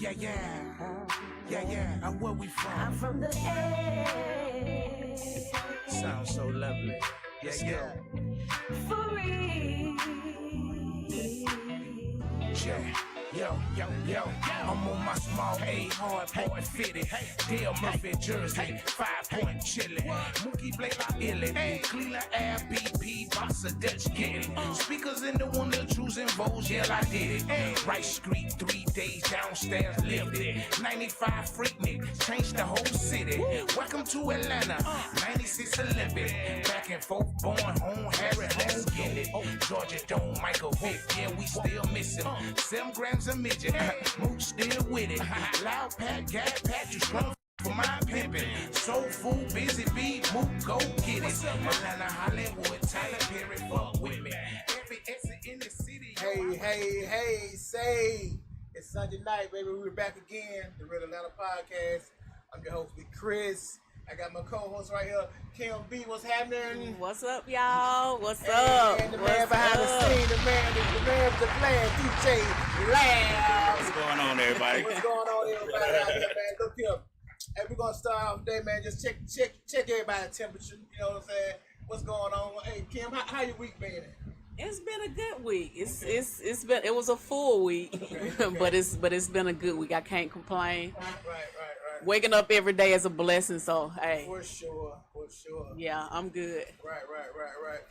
Yeah, yeah. Yeah, yeah. And where we from? I'm from the edge. Sounds so lovely. Yeah, yeah. For real. Yeah. Yo, yo, yo, I'm on my small A, hard boy fitted. Dale Murphy jersey, 5-point chillin'. Mookie Blake like illin'. Cleveland Air BP, box of Dutch get it. Speakers in the one of the truths and votes, yeah, I did it. Rice Street, 3 days downstairs, lived it. 95 Freaknik, changed the whole city. Welcome to Atlanta, 96 Olympic. Back and forth, born home, Harry, let's get it. Georgia Dome, Michael Vick, yeah, we still miss him. 7 grams a midget, Mook still with it. Loud Pat, Gat Pat, you strong for my pimpin'. Soul food, busy bee, Mook, go get it. Atlanta, Hollywood, Tyler Perry, fuck with me. Every exit in the city. Hey, say it's Sunday night, baby. We're back again, the Real Atlanta Podcast. I'm your host, Big Chris. I got my co-host right here, Kim B. What's happening? What's up, y'all? What's up? And the man behind the scene, the man with the plan, DJ Lab. What's going on, everybody? What's going on, everybody out here, man? Look here. Hey, we're gonna start off today, man. Just check everybody's temperature. You know what I'm saying? What's going on? Hey, Kim, how your week been? It's been a good week. It was a full week, but it's been a good week. I can't complain. Right. Waking up every day is a blessing, so hey. For sure. Yeah, I'm good. Right.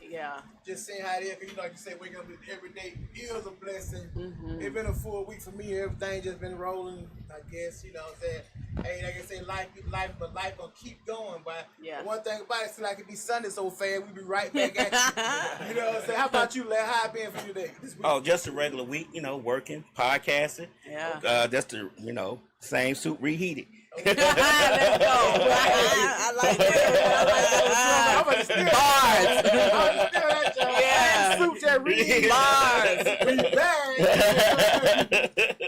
Yeah. Just saying how it is, because like you say, waking up every day is a blessing. It's been a full week for me. Everything just been rolling, I guess, you know what I'm saying? Hey, like I say, life, but life gonna keep going. But yeah. One thing about it, it's like it be Sunday so fast, we be right back at you. You know what I'm saying? How about you, Larry? How it been for you today? This week? Oh, just a regular week, working, podcasting. Yeah. Just the, same suit reheated. Let's go. I like that. I'm gonna steal that, y'all. Yeah. Suit that reheated. Bars. We back.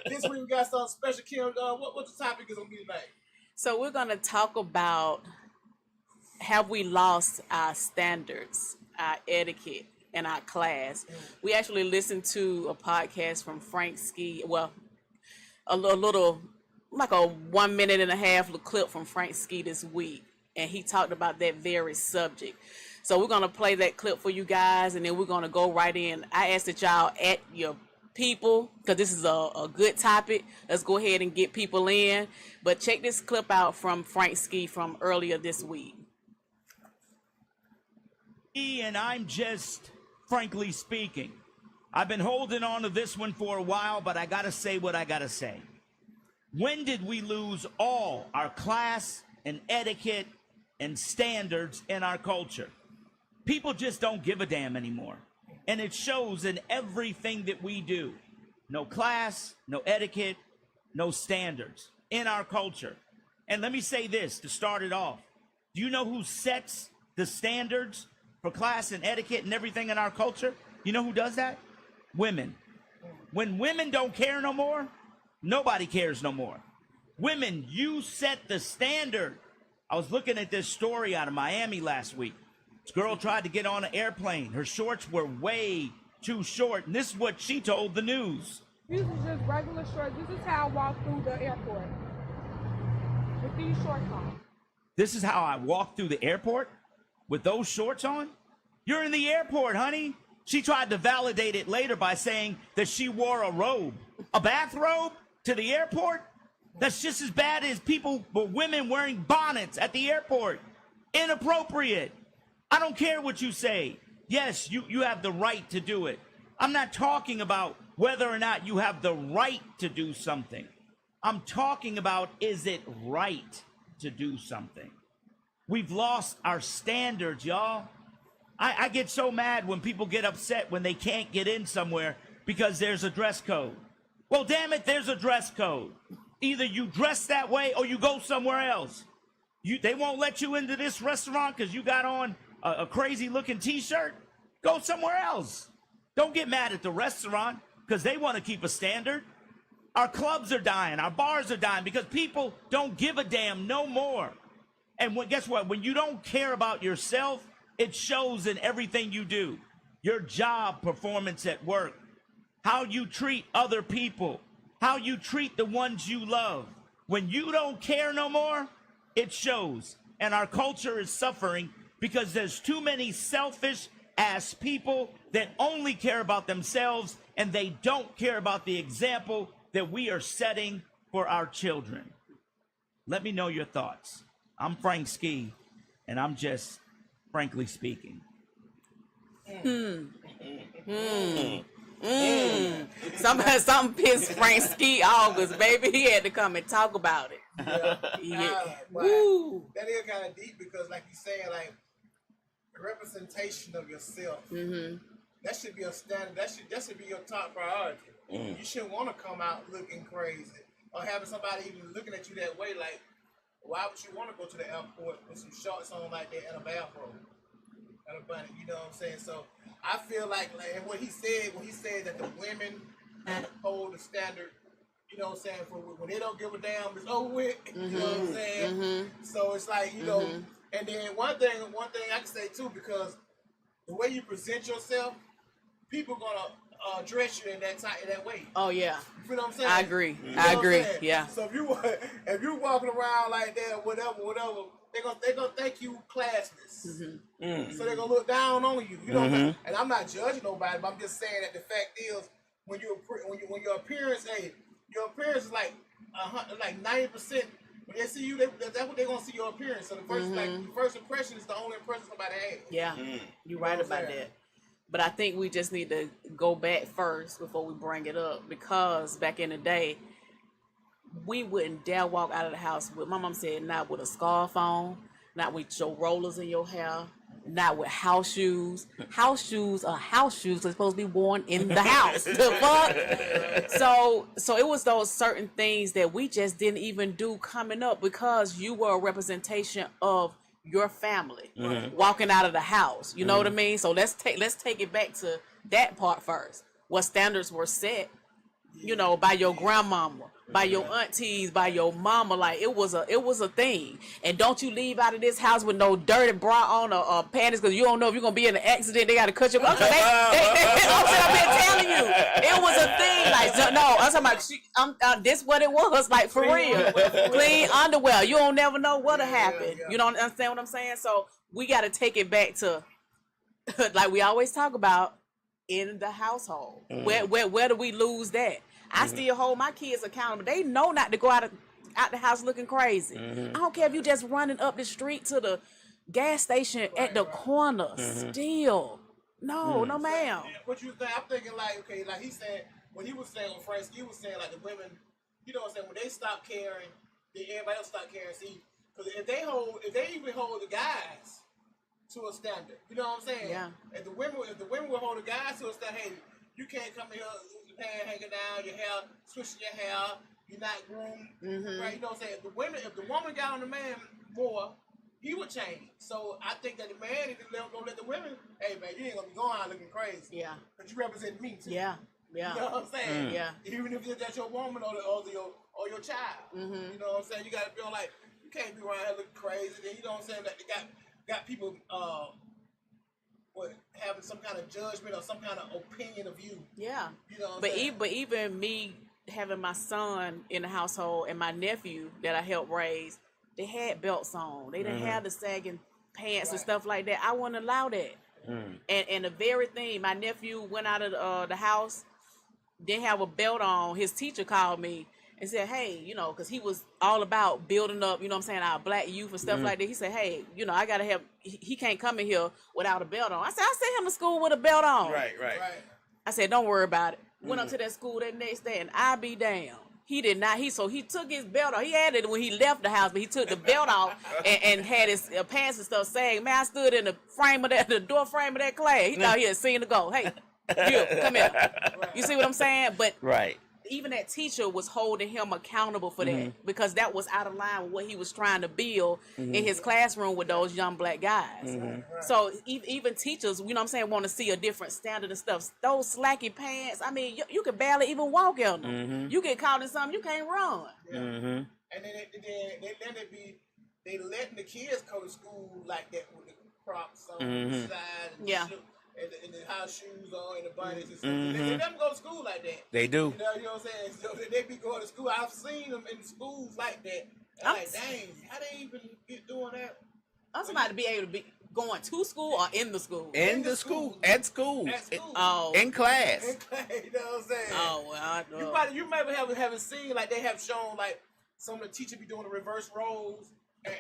This week we got something special, Kim. What the topic is gonna be tonight? So we're going to talk about, have we lost our standards, our etiquette, and our class? We actually listened to a podcast from Frank Ski. Well, a little, like a 1.5 minute clip from Frank Ski this week, and he talked about that very subject. So we're going to play that clip for you guys, and then we're going to go right in. I asked that y'all at your people, because this is a good topic. Let's go ahead and get people in. But check this clip out from Frank Ski from earlier this week. And I'm just, frankly speaking, I've been holding on to this one for a while, but I got to say what I got to say. When did we lose all our class and etiquette and standards in our culture? People just don't give a damn anymore. And it shows in everything that we do. No class, no etiquette, no standards in our culture. And let me say this to start it off. Do you know who sets the standards for class and etiquette and everything in our culture? You know who does that? Women. When women don't care no more, nobody cares no more. Women, you set the standard. I was looking at this story out of Miami last week. This girl tried to get on an airplane. Her shorts were way too short, and this is what she told the news. These are just regular shorts. This is how I walk through the airport with these shorts on. This is how I walk through the airport with those shorts on? You're in the airport, honey. She tried to validate it later by saying that she wore a robe, a bathrobe to the airport. That's just as bad as women wearing bonnets at the airport. Inappropriate. I don't care what you say. Yes, you have the right to do it. I'm not talking about whether or not you have the right to do something. I'm talking about, is it right to do something? We've lost our standards, y'all. I get so mad when people get upset when they can't get in somewhere because there's a dress code. Well, damn it, there's a dress code. Either you dress that way or you go somewhere else. They won't let you into this restaurant because you got on a crazy looking t-shirt. Go somewhere else. Don't get mad at the restaurant because they want to keep a standard. Our clubs are dying. Our bars are dying because people don't give a damn no more. And guess what? When you don't care about yourself, it shows in everything you do. Your job performance at work, how you treat other people, how you treat the ones you love. When you don't care no more, it shows. And our culture is suffering because there's too many selfish ass people that only care about themselves, and they don't care about the example that we are setting for our children. Let me know your thoughts. I'm Frank Ski, and I'm just frankly speaking. Something pissed Frank Ski off, because baby, he had to come and talk about it. But Woo. that is kind of deep because, like you saying, like the representation of yourself. That should be a standard. That should be your top priority. You shouldn't want to come out looking crazy or having somebody even looking at you that way. Like, why would you want to go to the airport with some shorts on like that and a bathrobe and a bunny? You know what I'm saying? So I feel like and what he said that the women hold the standard. You know what I'm saying? For when they don't give a damn, it's over with. You know what I'm saying? So it's like, you know, and then one thing I can say too, because the way you present yourself, people gonna address you in that way. Oh yeah, You feel what I'm saying? I agree. You know I what I'm agree. saying? Yeah. So if you walking around like that, whatever, they gonna think you classless. So they're gonna look down on you. You know, and I'm not judging nobody, but I'm just saying that the fact is when your appearance, your appearance is like 90%. When they see you, that's what they're gonna see your appearance. So the first impression is the only impression somebody has. Yeah, you're right what I'm about saying? that. But I think we just need to go back first before we bring it up, because back in the day, we wouldn't dare walk out of the house with, my mom said, not with a scarf on, not with your rollers in your hair, not with house shoes. House shoes are supposed to be worn in the house. The fuck? So it was those certain things that we just didn't even do coming up, because you were a representation of your family walking out of the house. You know what I mean? So let's take it back to that part first. What standards were set, you know, by your grandmama, by your aunties, by your mama. Like it was a thing. And don't you leave out of this house with no dirty bra on or panties, because you don't know if you're gonna be in an accident. They gotta cut you. I'm been telling you, it was a thing. Like no, I'm talking about this what it was, like for real. Clean underwear. You don't never know what'll happen. You don't understand what I'm saying? So we gotta take it back to like we always talk about, in the household. Where do we lose that? I still hold my kids accountable. They know not to go out the house looking crazy. I don't care if you just running up the street to the gas station at the corner. Still, no ma'am. What you think? I'm thinking like, okay, like he said, when he was saying, when Frank, he was saying like the women, you know what I'm saying, when they stop caring, then everybody else stop caring. See, because if they even hold the guys to a standard, you know what I'm saying? Yeah. If the women would hold the guys to a standard, hey, you can't come in here with your pants hanging down, your hair, swishing your hair, you're not groomed, right? You know what I'm saying? If the woman got on the man more, he would change. So I think that the man need to let the women, hey man, you ain't gonna be going out looking crazy. Yeah. But you represent me too. Yeah. You know what I'm saying? Yeah. Even if that's your woman or your child. You know what I'm saying? You gotta feel like you can't be around here looking crazy. Then you know what I'm saying? That they got people having some kind of judgment or some kind of opinion of you. Yeah. You know what I'm saying? But even me having my son in the household and my nephew that I helped raise, they had belts on. They didn't have the sagging pants and stuff like that. I wouldn't allow that. And the very thing, my nephew went out of the house, didn't have a belt on. His teacher called me and said, hey, you know, because he was all about building up, you know what I'm saying, our black youth and stuff like that. He said, hey, you know, I got to have, he can't come in here without a belt on. I said, I sent him to school with a belt on. Right. I said, don't worry about it. Went up to that school that next day, and I be damn. He did not. So he took his belt off. He had it when he left the house, but he took the belt off and had his pants and stuff saying, man, I stood in the door frame of that class. He thought he had seen the go. Hey, you, come here. You see what I'm saying? But Right. even that teacher was holding him accountable for that, because that was out of line with what he was trying to build in his classroom with those young black guys. So even teachers, you know what I'm saying, want to see a different standard and stuff. Those slacky pants, I mean, you could barely even walk in them. You get caught in something, you can't run. And then they letting the kids go to school like that with the Crocs on the side and shit. and the house shoes on and the bunnies and stuff. They never go to school like that. They do. You know what I'm saying? So they be going to school. I've seen them in schools like that. And I'm like, dang, how they even get doing that? I'm somebody to be able to be going to school or in the school. In the school, at school, At school. Oh. in class. You know what I'm saying? Oh well, I You know. probably you maybe haven't seen like they have shown like some of the teachers be doing the reverse roles and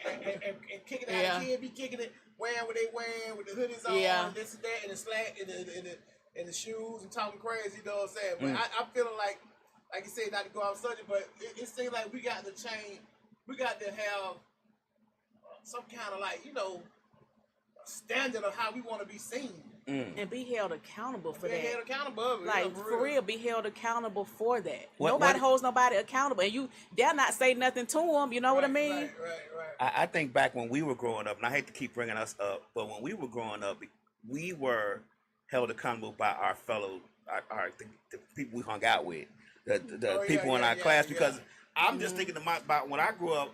kicking it out. The kid be kicking it, wearing what they wearing with the hoodies on, and this and that, and the slack and the shoes and talking crazy. You know what I'm saying? But I'm feeling like you said, not to go off subject, but it seems like we got to change. We got to have some kind of like standard of how we want to be seen. And be held accountable for Be that. held accountable. Like for real, be held accountable for that. What- nobody what- holds nobody accountable, and you dare not say nothing to them. You know what I mean? Right. I think back when we were growing up, and I hate to keep bringing us up, but when we were growing up, we were held accountable by our fellow, the people we hung out with, the people in our class. Because I'm just thinking about when I grew up.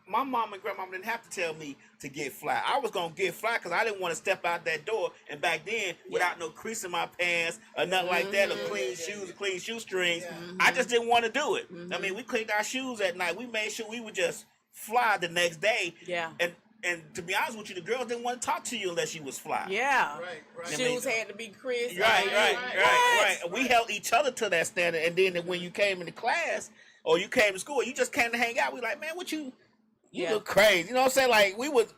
My mom and grandma didn't have to tell me to get fly. I was gonna get fly because I didn't want to step out that door. And back then, without no crease in my pants or nothing like that, or clean shoes, or clean shoestrings, I just didn't want to do it. I mean, we cleaned our shoes at night. We made sure we would just fly the next day. Yeah. And to be honest with you, the girls didn't want to talk to you unless you was fly. Yeah. Right. Shoes had to be crisp. Right. We held each other to that standard, and then when you came into class or you came to school, you just came to hang out. We like, man, what you look crazy. You know what I'm saying? Like we would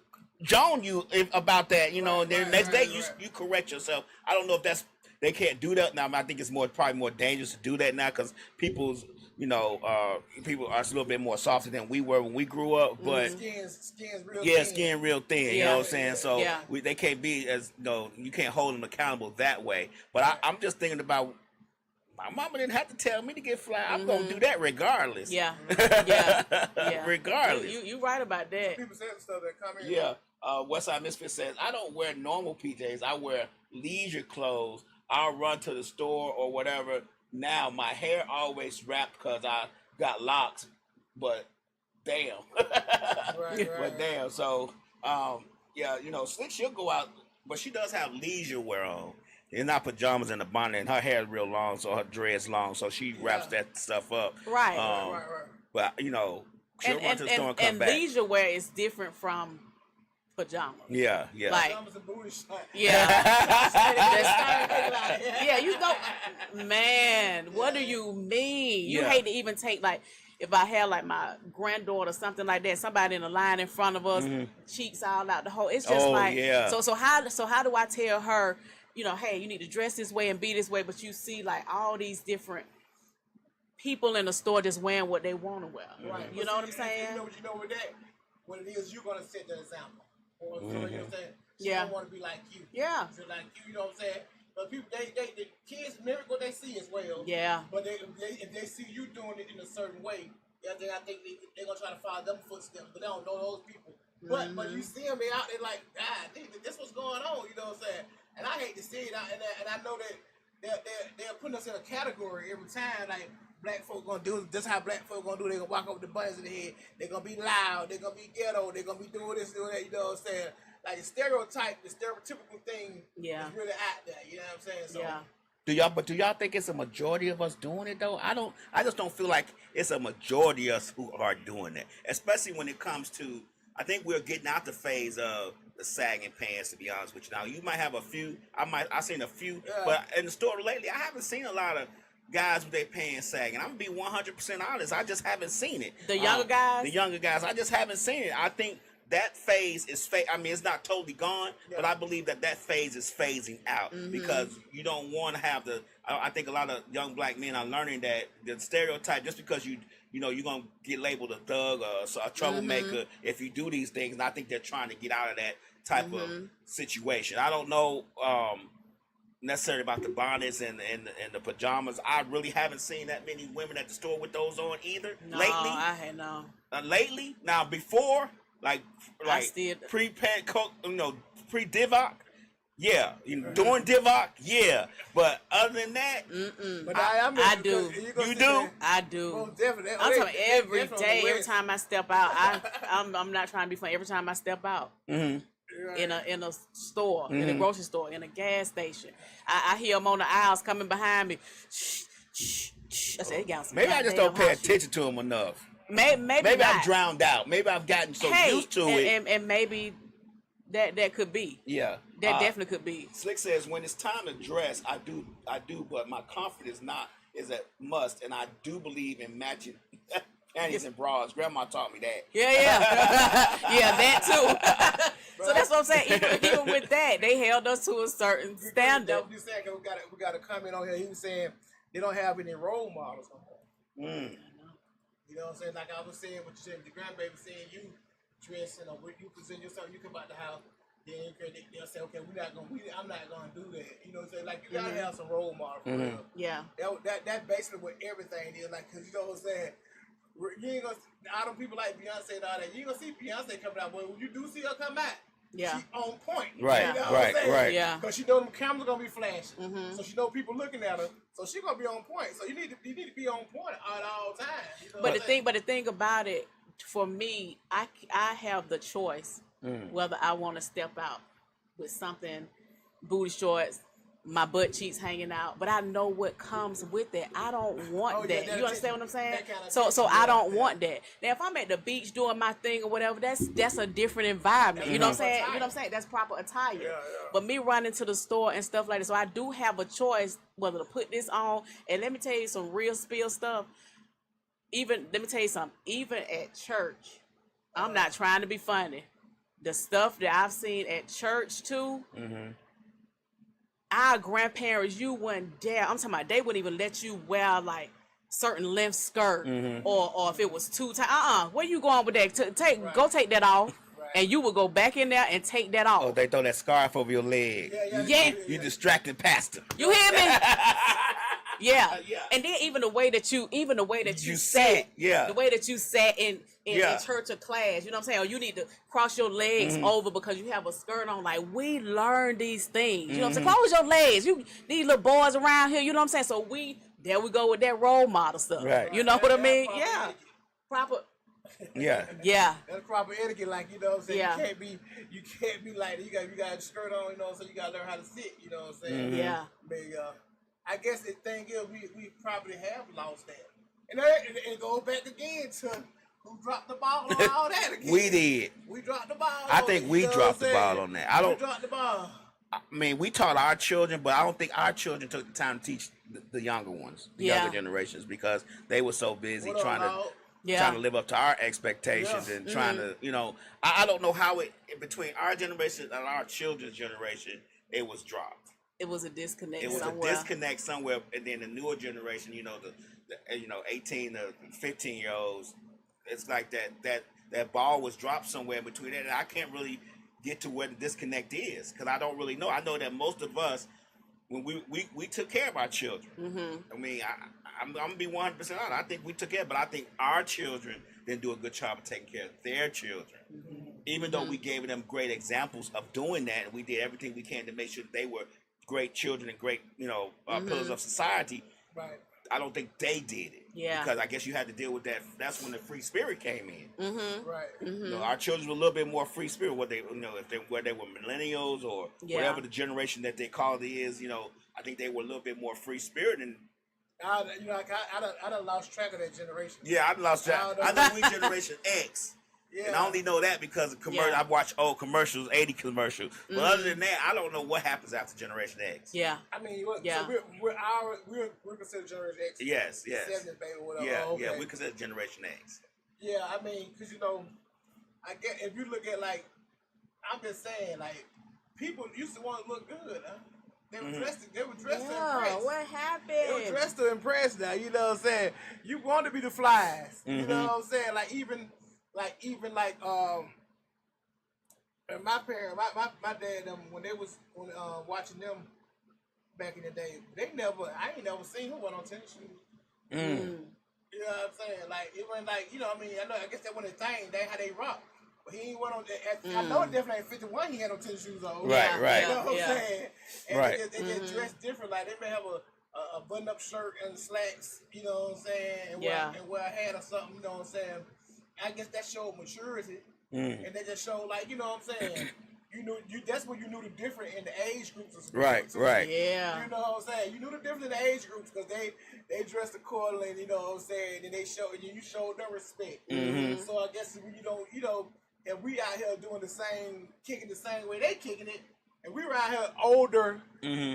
joan you about that, and then the next day you correct yourself. I don't know if they can't do that now. I think it's probably more dangerous to do that now because people's people are a little bit more softer than we were when we grew up. But Skin's real thin. skin real thin. You know what I'm saying? So Yeah. they can't be you can't hold them accountable that way. But I'm just thinking about. My mama didn't have to tell me to get fly. I'm gonna do that regardless. Yeah. Regardless. You right about that. People say stuff that come in. Yeah. Westside Misfit says, I don't wear normal PJs. I wear leisure clothes. I'll run to the store or whatever. Now, my hair always wrapped because I got locks, but damn. But damn. So, Slick, she'll go out, but she does have leisure wear on. It's not pajamas and a bonnet, and her hair is real long, so her dread's long, so she wraps that stuff up. Right. But, she'll run to the store and come and back. leisure wear is different from pajamas. Yeah. Like, Pajamas and booty shot. Yeah, you go, man. What do you mean? You Yeah. hate to even take like, if I had like my granddaughter or something like that, somebody in the line in front of us, cheeks all out the whole. It's just So how do I tell her, hey, you need to dress this way and be this way, but you see like all these different people in the store just wearing what they want to wear. Right. You know what I'm saying? You know with that, what it is, you're gonna set the example. You know what I'm saying? She Yeah. don't want to be like you. Yeah. She like you know what I'm saying? But people, the kids mimic what they see as well. Yeah. But if they see you doing it in a certain way, I think they're gonna try to follow them footsteps, but they don't know those people. But you see them, they out there like, God, this what's going on. You know what I'm saying? And I hate to see it, and I know that they're putting us in a category every time. Like black folk gonna do this, how black folk gonna do. They gonna walk up with the buttons in the head. They're gonna be loud. They're gonna be ghetto. They're gonna be doing this, doing that. You know what I'm saying? Like the stereotypical thing is really out there. You know what I'm saying? So, Do y'all think it's a majority of us doing it though? I just don't feel like it's a majority of us who are doing it. Especially when it comes to, I think we're getting out the phase of the sagging pants, to be honest with you. Now you might have a few, I've seen a few, but in the store lately I haven't seen a lot of guys with their pants sagging. I'm gonna be 100% honest, I just haven't seen it. The younger guys? The younger guys, I just haven't seen it. I think that phase is I mean, it's not totally gone, but I believe that phase is phasing out because you don't want to have I think a lot of young black men are learning that the stereotype, just because you're gonna get labeled a thug or a troublemaker if you do these things, and I think they're trying to get out of that type of situation. I don't know necessarily about the bonnets and the pajamas. I really haven't seen that many women at the store with those on either. No, lately. I had no. Lately, now before. Like pre-Divock, during Divock, but other than that, But I do. You do? I do. Most definitely. I'm talking every day, every time I step out. I'm not trying to be funny. Every time I step out, in a store, in a grocery store, in a gas station. I hear them on the aisles coming behind me. Shh, shh, shh. I said, they got some Maybe I just don't goddamn pay hot shit. attention to them enough. Maybe Maybe not. I'm drowned out. Maybe I've gotten so Hey, used to it. and maybe that could be. Yeah. That definitely could be. Slick says, when it's time to dress, I do, but my comfort is a must, and I do believe in matching panties and bras. Grandma taught me that. Yeah, yeah, that too. So that's what I'm saying. Even with that, they held us to a certain standard. That's what you said, 'cause we got a comment on here. He was saying they don't have any role models no more. You know what I'm saying? Like I was saying, what you said, the grandbaby saying you dress, you know, you present yourself, you come out the house, then they'll say, okay, I'm not gonna do that. You know what I'm saying? Like you gotta have some role models. For real. Yeah. That basically what everything is like, 'cause you know what I'm saying. You ain't gonna, all them people like Beyonce and all that. You ain't gonna see Beyonce coming out, but when you do see her come out, Yeah. she on point. Right, You know what right, I'm saying? right. Yeah. Because she know them cameras gonna be flashing, so she know people looking at her, so she gonna be on point. So you need to be on point at all times. You know what I'm But the thing about it, for me, I have the choice whether I want to step out with something, booty shorts, my butt cheeks hanging out, but I know what comes with it. I don't want Oh, yeah, that. that You understand what I'm saying? that kinda So attention, I yeah, don't yeah. want that. Now, if I'm at the beach doing my thing or whatever, that's a different environment. You know what I'm saying? You know what I'm saying? That's proper attire. Yeah. But me running to the store and stuff like that, so I do have a choice whether to put this on. And let me tell you some real spill stuff. Let me tell you something. Even at church, I'm not trying to be funny. The stuff that I've seen at church too. Our grandparents, you wouldn't dare. I'm talking about they wouldn't even let you wear like certain length skirt or if it was too tight. Where you going with that? Go take that off, and you would go back in there and take that off. Oh, they throw that scarf over your leg. Yeah. You distracted pastor. You hear me? Yeah. Yeah. And then even the way that you You sat, sit, yeah. the way that you sat in Yeah. church or class, you know what I'm saying? Or you need to cross your legs over because you have a skirt on. Like, we learn these things. You know what I'm saying? Close your legs. These little boys around here, you know what I'm saying? So there we go with that role model stuff. Right. You know what I mean? proper Yeah. etiquette. Proper. Yeah. Yeah. That's proper etiquette, like you know what I'm saying. Yeah. You can't be like you got a skirt on, you know, so you gotta learn how to sit, you know what I'm saying. Yeah. But I guess the thing is we probably have lost that, and it goes back again to who dropped the ball on all that again. We did. We dropped the ball. I on think it, we you know dropped what I'm the ball saying? on that. I don't- We dropped the ball. I mean, we taught our children, but I don't think our children took the time to teach the younger ones, the Yeah. younger generations, because they were so busy What up, trying Lord? to live up to our expectations Yeah. and trying to, you know, I don't know how between our generation and our children's generation, it was dropped. It was a disconnect It was somewhere. a disconnect somewhere, and then the newer generation, you know, the 18 to 15-year-olds, it's like that ball was dropped somewhere in between that, and I can't really get to where the disconnect is because I don't really know. I know that most of us, when we took care of our children. I mean, I'm gonna be 100% honest. I think we took care, but I think our children didn't do a good job of taking care of their children. Even though we gave them great examples of doing that, and we did everything we can to make sure they were great children and great, pillars of society. Right. I don't think they did it. Yeah. Because I guess you had to deal with that. That's when the free spirit came in. Right. You know, our children were a little bit more free spirit. Whether they were millennials or Yeah. whatever the generation that they call it is, I think they were a little bit more free spirit. And I done lost track of that generation. yeah, I lost track. I think we Generation X. Yeah. And I only know that because of commercial. Yeah. I've watched old commercials, 80 commercials. But other than that, I don't know what happens after Generation X. Yeah. I mean, Yeah. so we're considered Generation X. Yes. 70s, baby, whatever. Yeah, Oh, okay. yeah, we consider Generation X. Yeah, I mean, because, I get if you look at, like, I'm just saying, like, people used to want to look good, huh? They were dressed to impress. Yeah. What They were happened? dressed to impress now, you know what I'm saying? You want to be the flies, you know what I'm saying? Like, even and my parents, my dad, when they was watching them back in the day, I ain't never seen who went on tennis shoes. You know what I'm saying? Like, it wasn't like, I guess that wasn't a thing, they how they rock. But he ain't went on I know it definitely at 51 he had on tennis shoes on. Right, right. You know what Yeah. I'm saying? And Right. they just dress different. Like, they may have a button-up shirt and slacks, you know what I'm saying? And wear a hat or something, you know what I'm saying? I guess that showed maturity. And they just showed, like, you know what I'm saying? that's when you knew the difference in the age groups. As Right, too. right. Yeah. You know what I'm saying? You knew the difference in the age groups because they dressed accordingly. You know what I'm saying? And they showed you showed them respect. So I guess when if we out here doing the same, kicking the same way they kicking it, and we were out here older,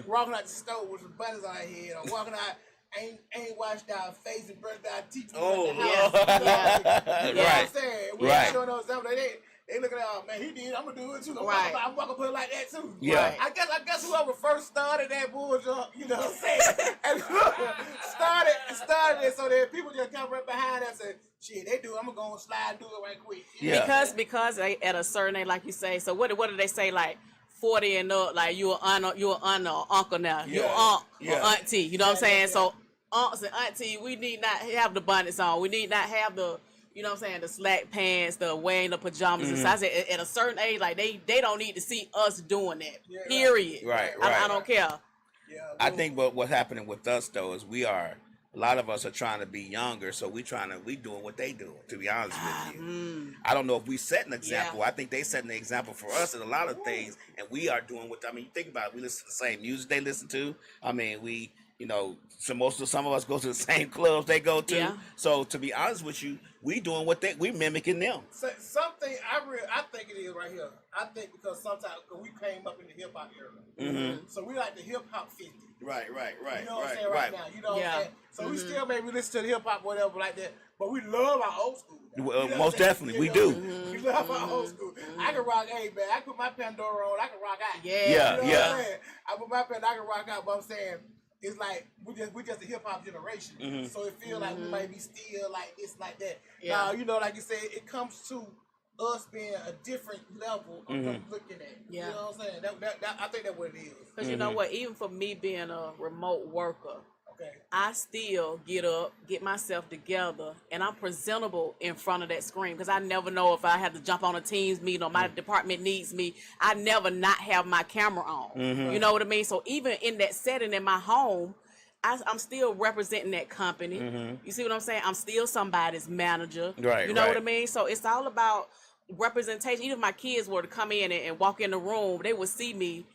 walking out the store with some buttons on our head, or walking out. Ain't washed our face and brushed our teeth. Oh, the yeah. house. Yeah. You know what I'm saying? We Right. ain't showing no example. They looking at, oh man, he did. I'm gonna do it too. Right. I'm walking put it like that too. Yeah. Right. I guess whoever first started that bullshit, you know what I'm saying? And started it so that people just come right behind us and shit, they do. I'm gonna go and slide and do it right quick. Yeah. Because they, at a certain age, like you say. So what do they say? Like 40 and up, like you're an uncle now. You're Yeah. aunt Yeah. or auntie. You know what I'm saying? Yeah. So aunts and auntie, we need not have the bonnets on. We need not have the, you know what I'm saying, the slack pants, the wearing the pajamas. And so I said, at a certain age, like they don't need to see us doing that. Yeah, right. Period. Right, I right. don't care. Yeah, I think what's happening with us though is a lot of us are trying to be younger, so we doing what they do. To be honest with you, I don't know if we set an example. Yeah. I think they set an example for us in a lot of things, and we are doing what. I mean, you think about it. We listen to the same music they listen to. I mean, some of us go to the same clubs they go to. Yeah. So to be honest with you, we doing we mimicking them. So, something I think it is right here. I think because sometimes we came up in the hip hop era, so we like the hip hop 50. Right. You know what I'm saying right now. You know what Yeah. I'm saying. So we still maybe listen to the hip hop whatever like that, but we love our old school. Well, You know most what I'm saying? definitely, we You do. know, We love our old school. I can rock, hey man, I put my Pandora on, I can rock out. Yeah. Yeah, You know what yeah. I'm saying? I put my Pandora, I can rock out, but I'm saying it's like we just a hip hop generation. So it feels like we might be still like this, like that. Yeah. Now, like you said, it comes to us being a different level of them looking at it. Yeah. You know what I'm saying? That I think that's what it is. Because you know what? Even for me being a remote worker, Okay. I still get up, get myself together, and I'm presentable in front of that screen because I never know if I have to jump on a Teams meeting or my department needs me. I never not have my camera on. You know what I mean? So even in that setting in my home, I'm still representing that company. You see what I'm saying? I'm still somebody's manager. Right, You know right. what I mean? So it's all about representation. Even if my kids were to come in and walk in the room, they would see me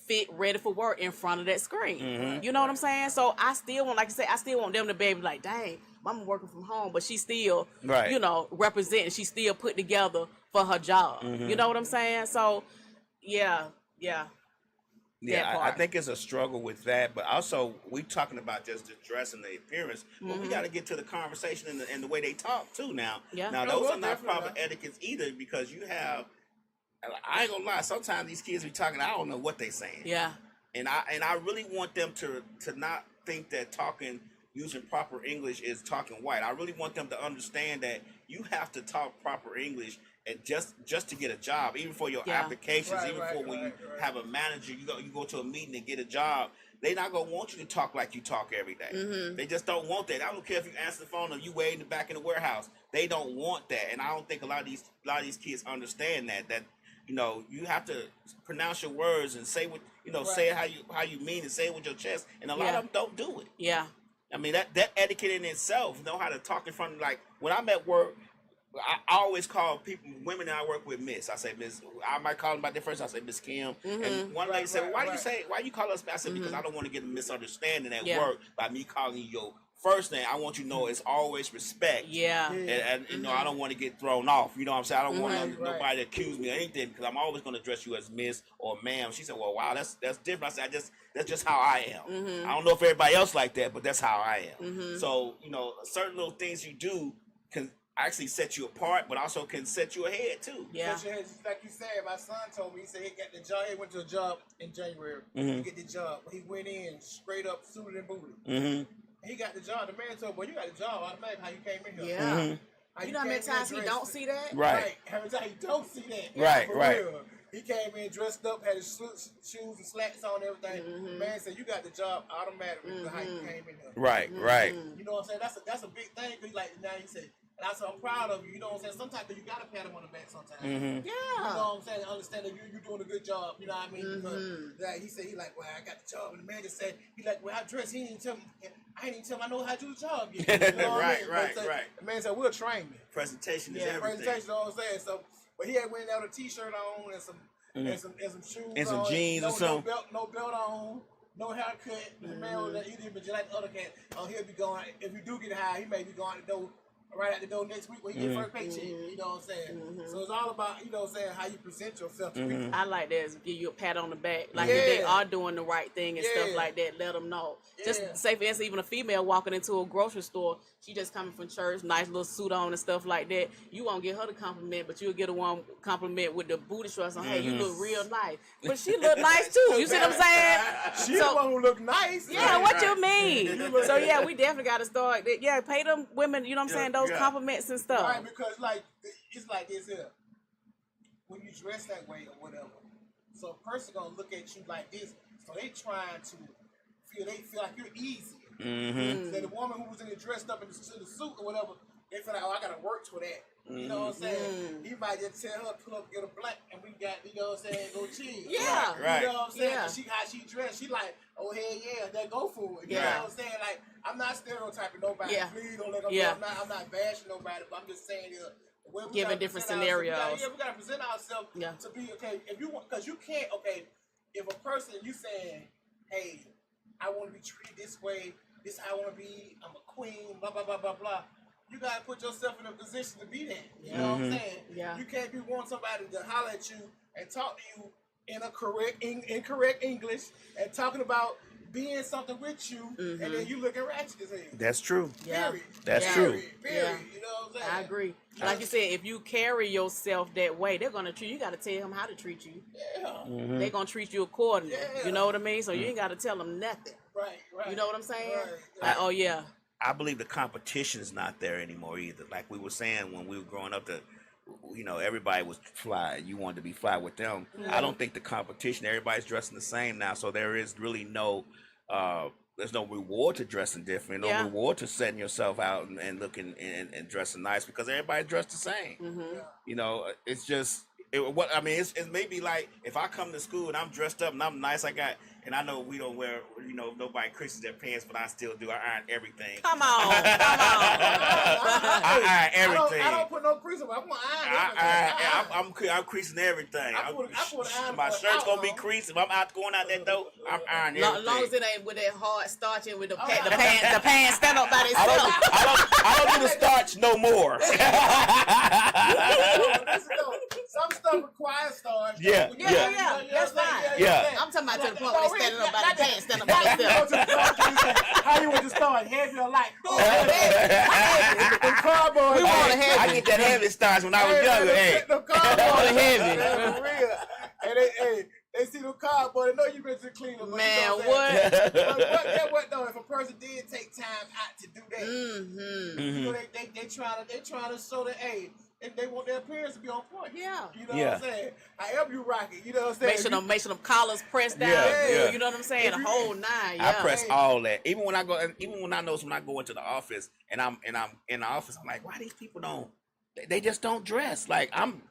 fit, ready for work in front of that screen. You know what I'm saying? So I still want, like I said, I still want them to be able to be like, dang, mama working from home, but she's still, Right. representing. She's still put together for her job. You know what I'm saying? So, yeah. Yeah, that I part. think it's a struggle with that, but also we talking about just the dress and the appearance, but we got to get to the conversation and the way they talk too. Now, Yeah. now No, those well, are not definitely proper etiquettes either because you have. I ain't gonna lie. Sometimes these kids be talking. I don't know what they saying. Yeah. And I really want them to not think that using proper English is talking white. I really want them to understand that you have to talk proper English and just to get a job, even for your Yeah. applications, Right, even right, for when right, you right. have a manager, you go to a meeting and get a job. They not gonna want you to talk like you talk every day. They just don't want that. I don't care if you answer the phone or you wait in the back in the warehouse. They don't want that, and I don't think a lot of these kids understand that. You have to pronounce your words and say what say it how you mean and say it with your chest. And a lot Yeah. of them don't do it. Yeah. I mean that etiquette in itself, know how to talk in front of, like when I'm at work, I always call women that I work with Miss. I say Miss. I might call them by their first. I say Miss Kim. And one lady said, "Why do you call us?" I said, "Because I don't want to get a misunderstanding at Yeah. work by me calling you your first name. I want you to know it's always respect." Yeah. And I don't want to get thrown off. You know what I'm saying? I don't want Right. nobody to accuse me of anything because I'm always going to address you as Miss or Ma'am. She said, "Well, wow, that's different." I said, that's just how I am. I don't know if everybody else like that, but that's how I am. So certain little things you do can actually set you apart, but also can set you ahead too. Yeah. Just like you said, my son told me, he said he got the job. He went to a job in January. He get the job. He went in straight up suited and booted. He got the job. The man told him, "Boy, you got the job automatically. How you came in here? Yeah. How You know how many came in times he dressed- don't see that? Right. How many times he don't see that? Right, For right. real. He came in dressed up, had his shoes and slacks on, everything. Man said, "You got the job automatically because how you came in here." Right. Right. You know what I'm saying? That's a big thing. Cause like now he said, and I said, "I'm proud of you." You know what I'm saying? Sometimes you gotta pat him on the back. Sometimes. You know Yeah. what I'm saying? Understand that you're doing a good job. You know what I mean? Because like, he said, he like, "Well, I got the job," and the man just said, he like, "Well, I dress." He didn't tell me. I ain't even tell him I know how to do the job yet. You know what I mean? Right, But right. The man said, "We'll train you." Presentation is Yeah, everything. presentation. You know what I'm saying? So, but he had went out a t-shirt on and some and some shoes And some on, jeans or something. No belt on, no haircut. The man was he didn't just like the other cat. Oh, he'll be going. If you do get high, he may be going to go right out the door next week when he get first paycheck. You know what I'm saying? So it's all about how you present yourself to people. I like that. Give you a pat on the back. Like if they are doing the right thing and stuff like that, let them know. Just say for instance, even a female walking into a grocery store, she just coming from church, nice little suit on and stuff like that. You won't get her the compliment, but you'll get a one compliment with the booty shorts on. Hey, you look real nice. But she look nice too. You see what I'm saying? She the one who look nice. Yeah, what you mean? So yeah, we definitely got to start. Yeah, pay them women. You know what I'm saying? Those compliments and stuff. Right, because it's like this here. When you dress that way or whatever, so a person gonna look at you like this, so they trying to feel like you're easy. So the woman who was in the dressed up in the suit or whatever, they feel like, oh, I gotta work for that. You know what I'm saying? He might just tell her pull up, get a blank, and we got, you know what I'm saying, go cheese. Yeah. Right. You know what I'm saying? Yeah. And how she dressed, she like, oh hell yeah, they go for it. You know what I'm saying? Like, I'm not stereotyping nobody. Yeah. Please don't let them know. I'm not bashing nobody, but I'm just saying giving different scenarios. We gotta present ourselves to be okay. If you want, because you can't. Okay, if a person you saying, hey, I want to be treated this way. This is how I want to be. I'm a queen. Blah blah blah blah blah. You gotta put yourself in a position to be that. You know what I'm saying? Yeah. You can't be wanting somebody to holler at you and talk to you in a incorrect English and talking about being something with you, and then you looking ratchet as hell. That's true. Yeah. Period. That's true. Period. You know what I'm saying? I agree. Like you said, if you carry yourself that way, they're gonna treat you. You gotta tell them how to treat you. Yeah. They're gonna treat you accordingly. Yeah. You know what I mean? So you ain't gotta tell them nothing. Right. You know what I'm saying? Right. Like, oh yeah. I believe the competition is not there anymore either. Like we were saying when we were growing up, everybody was fly. You wanted to be fly with them. I don't think the competition. Everybody's dressing the same now, so there is really no. There's no reward to dressing different. No reward to setting yourself out and looking and dressing nice because everybody dressed the same. You know, it's just. It's maybe like if I come to school and I'm dressed up and I'm nice, and I know we don't wear, nobody creases their pants, but I still do. I iron everything. Come on. I iron everything. I don't put no crease on. I'm gonna iron I'm creasing everything. I put iron My shirt's gonna be creased. If I'm going out that door, I'm ironing everything. As long as it ain't with that hard starch and with the pants stand up by themselves. I don't do the starch no more. Some stuff requires starch. Yeah. That's fine. I'm talking about to the point where they standing up by the pants, standing up by themselves. How you want to start? Heavy or light? Cardboard. I get that heavy starch when I was younger. Hey, the cardboard heavy. For real. And they see the cardboard. They know you been to clean them. Man, what? What though? If a person did take time out to do that, they trying to show that and they want their appearance to be on point. Yeah. You know what I'm saying? However you rock it, you know what I'm saying? Make sure them collars pressed down good. You know what I'm saying? The whole nine. I press all that. Even when I go into the office and I'm in the office, I'm like, why these people don't? They just don't dress. Like I'm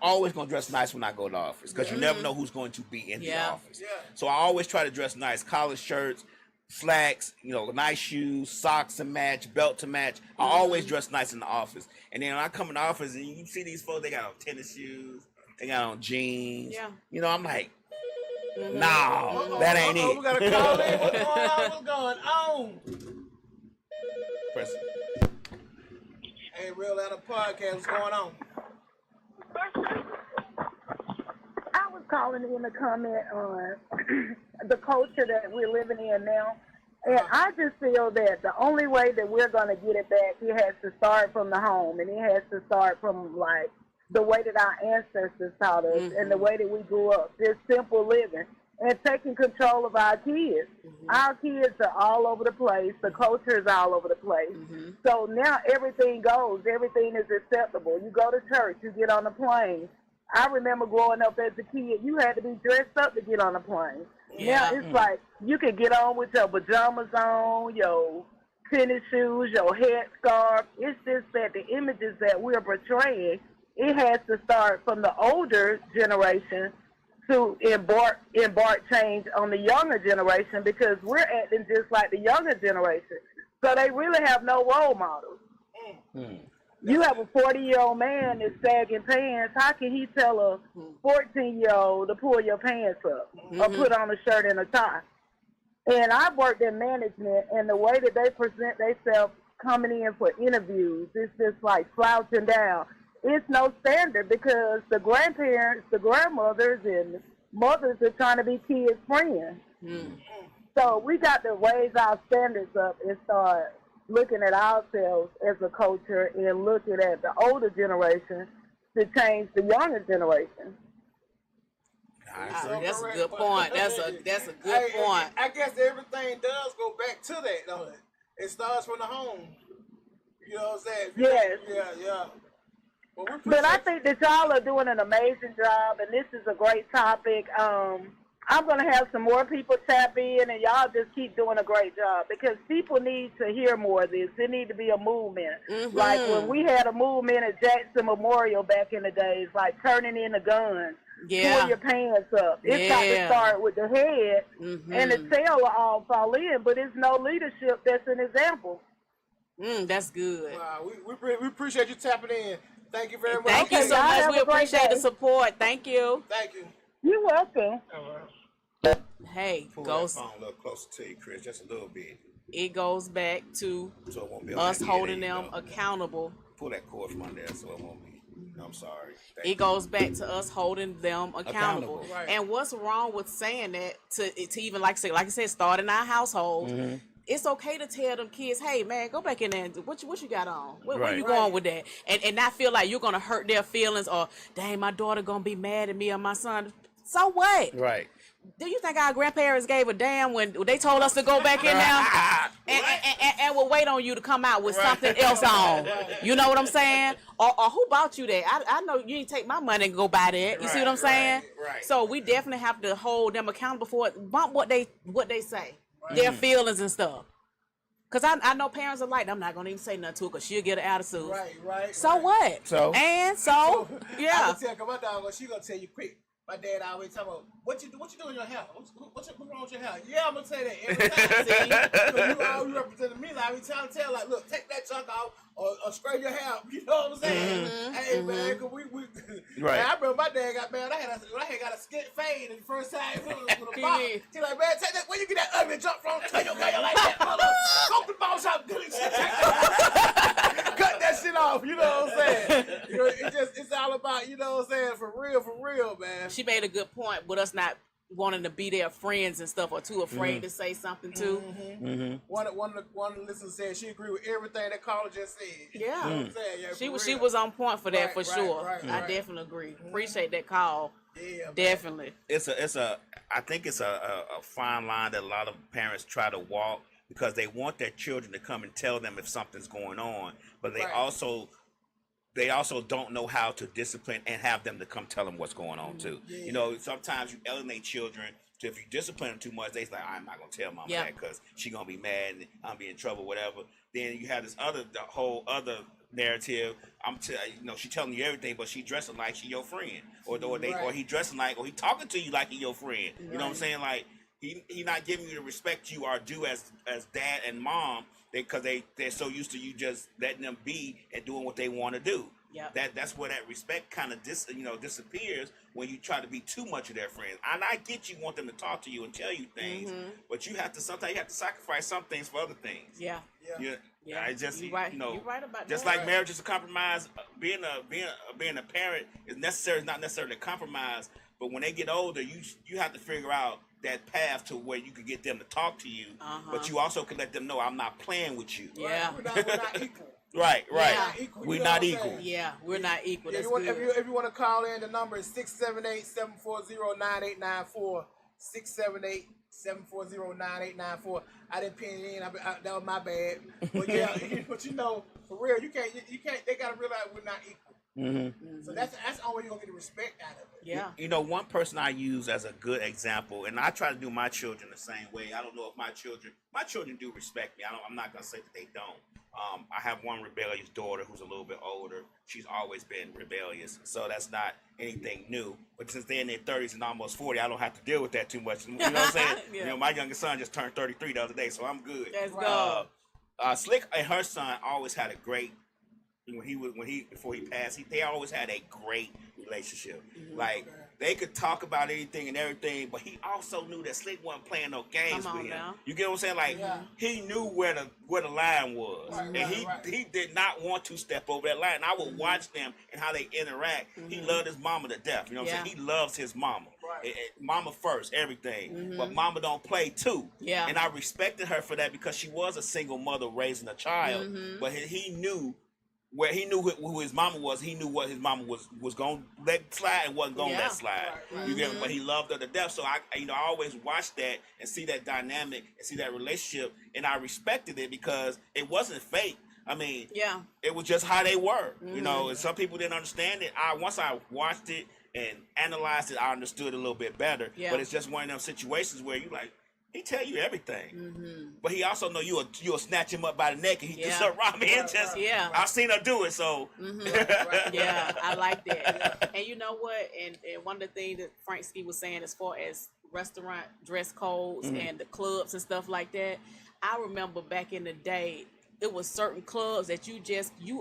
always gonna dress nice when I go to the office because you never know who's going to be in the office. Yeah. So I always try to dress nice, collar shirts, slacks, nice shoes, socks to match, belt to match. I always dress nice in the office. And then when I come in the office and you see these folks, they got on tennis shoes, they got on jeans. Yeah. I'm like, no, that ain't it. We gotta call in. What's going on? Press. Hey, Real Out of Podcast, what's going on? I was calling in to comment on the culture that we're living in now. And I just feel that the only way that we're going to get it back, it has to start from the home. And it has to start from, like, the way that our ancestors taught us and the way that we grew up. Just simple living and taking control of our kids. Our kids are all over the place. The culture is all over the place. So now everything goes. Everything is acceptable. You go to church. You get on a plane. I remember growing up as a kid, you had to be dressed up to get on a plane. Now it's like you can get on with your pajamas on, your tennis shoes, your headscarf. It's just that the images that we're portraying, it has to start from the older generation to embark change on the younger generation because we're acting just like the younger generation. So they really have no role models. You have a 40-year-old man that's sagging pants. How can he tell a 14-year-old to pull your pants up or put on a shirt and a tie? And I've worked in management, and the way that they present themselves coming in for interviews, it's just like slouching down. It's no standard because the grandparents, the grandmothers, and mothers are trying to be kids' friends. So we got to raise our standards up and start looking at ourselves as a culture and looking at the older generation to change the younger generation. That's a good point. That's a good point. I guess everything does go back to that, don't it? It starts from the home. You know what I'm saying? Yes. Yeah. Well, But I think that y'all are doing an amazing job, and this is a great topic. I'm going to have some more people tap in, and y'all just keep doing a great job because people need to hear more of this. There need to be a movement. Like when we had a movement at Jackson Memorial back in the days, like turning in the guns, pull your pants up. It's got to start with the head, and the tail will all fall in, but it's no leadership that's an example. That's good. Wow, we appreciate you tapping in. Thank you very much. Thank you so much. We appreciate the support. Thank you. Thank you. You're welcome. Hey, Pull goes. that phone a little closer to you, Chris, just a little bit. It goes back to So it won't be on us that ear holding there, you them know. accountable. Pull that cord from under there so it won't be. I'm sorry. Thank It you. goes back to us holding them accountable. Accountable. Right. And what's wrong with saying that to even like I said, start in our household. It's okay to tell them kids, hey man, go back in there and what you got on? Where Right. you going with that? And not feel like you're gonna hurt their feelings or dang, my daughter gonna be mad at me or my son. So what? Right. Do you think our grandparents gave a damn when they told us to go back in there and will wait on you to come out with something else on? You know what I'm saying? Or who bought you that? I know you didn't take my money and go buy that. You see what I'm saying? Right. So we definitely have to hold them accountable for it. Bump what they say, their feelings and stuff. Cause I know parents are like, I'm not gonna even say nothing to her, cause she'll get an attitude. Right. So what? So? And so I yeah. can tell, cause my dog, she gonna tell you quick. My dad always talk about what you doing in your hair. What's wrong with your hair? Yeah, I'm gonna tell that every time. See, so you always representing me. Like we trying to tell, like, look, take that chunk off or straighten your hair. You know what I'm saying? Hey man, cause we Right. Man, I remember my dad got mad. I had got a skit fade the first time with a box. He like, man, take that. Where you get that ugly jump from? Take your hair like that, mother. Go to the ball shop, delete shit. Cut that shit off. You know what I'm saying? You know, it's all about, you know what I'm saying, for real, man. She made a good point with us not wanting to be their friends and stuff or too afraid to say something too. One of the listeners said she agreed with everything that caller just said. Yeah. You know what I'm saying? Yeah, She for she real. was on point for that Right, for right, sure. right, I right. definitely agree. Appreciate that call. Yeah, man. Definitely. I think it's a fine line that a lot of parents try to walk because they want their children to come and tell them if something's going on, but they Right. also don't know how to discipline and have them to come tell them what's going on too. Yeah. You know, sometimes you alienate children. So if you discipline them too much, they say, I'm not gonna tell mom Yeah. that because she gonna be mad and I'm be in trouble, whatever. Then you have the whole other narrative. She telling you everything, but she dressing like she your friend, or he dressing like, or he talking to you like he your friend. You know what I'm saying? Like he not giving you the respect you are due as dad and mom, because they're so used to you just letting them be and doing what they want to do. Yep. That's where that respect kind of disappears when you try to be too much of their friends. And I get you want them to talk to you and tell you things, but sometimes you have to sacrifice some things for other things. Yeah. Yeah. I just You're right. You're right about just that. like marriage is a compromise, being a parent is not necessarily a compromise. But when they get older, you have to figure out that path to where you can get them to talk to you, but you also can let them know I'm not playing with you. Yeah. We're not equal. Right. Yeah. We're not equal. Yeah, we're not equal. Yeah, That's if good. you want to call in, the number is 678-740-9894. 678-740-9894. I didn't pin it in. That was my bad. But yeah, but for real, you can't. They gotta realize we're not equal. So that's the only way you're gonna get the respect out of it. Yeah. One person I use as a good example, and I try to do my children the same way. I don't know if my children do respect me. I'm not gonna say that they don't. I have one rebellious daughter who's a little bit older. She's always been rebellious, so that's not anything new. But since they're in their 30s and almost 40, I don't have to deal with that too much. You know what I'm saying? Yeah. My youngest son just turned 33 the other day, so I'm good. Let's go. Slick and her son always had a great before he passed, they always had a great relationship. Like they could talk about anything and everything, but he also knew that Slick wasn't playing no games Come on with him. now. You get what I'm saying? Like he knew where the line was, and he did not want to step over that line. And I would watch them and how they interact. He loved his mama to death. You know what I'm saying? He loves his mama. Mama first, everything. But mama don't play too. Yeah. And I respected her for that because she was a single mother raising a child. But he knew where he knew who his mama was. He knew what his mama was going to let slide and wasn't going to let slide. You get me? But he loved her to death. So I always watched that and see that dynamic and see that relationship, and I respected it because it wasn't fake. I mean, it was just how they were, you know. And some people didn't understand it. Once I watched it and analyzed it, I understood it a little bit better. But it's just one of them situations where you like, he tell you everything, but he also know you'll snatch him up by the neck and he just around me and just I've seen her do it. So yeah, I like that. And you know what? And one of the things that Frank Ski was saying as far as restaurant dress codes and the clubs and stuff like that, I remember back in the day, it was certain clubs that you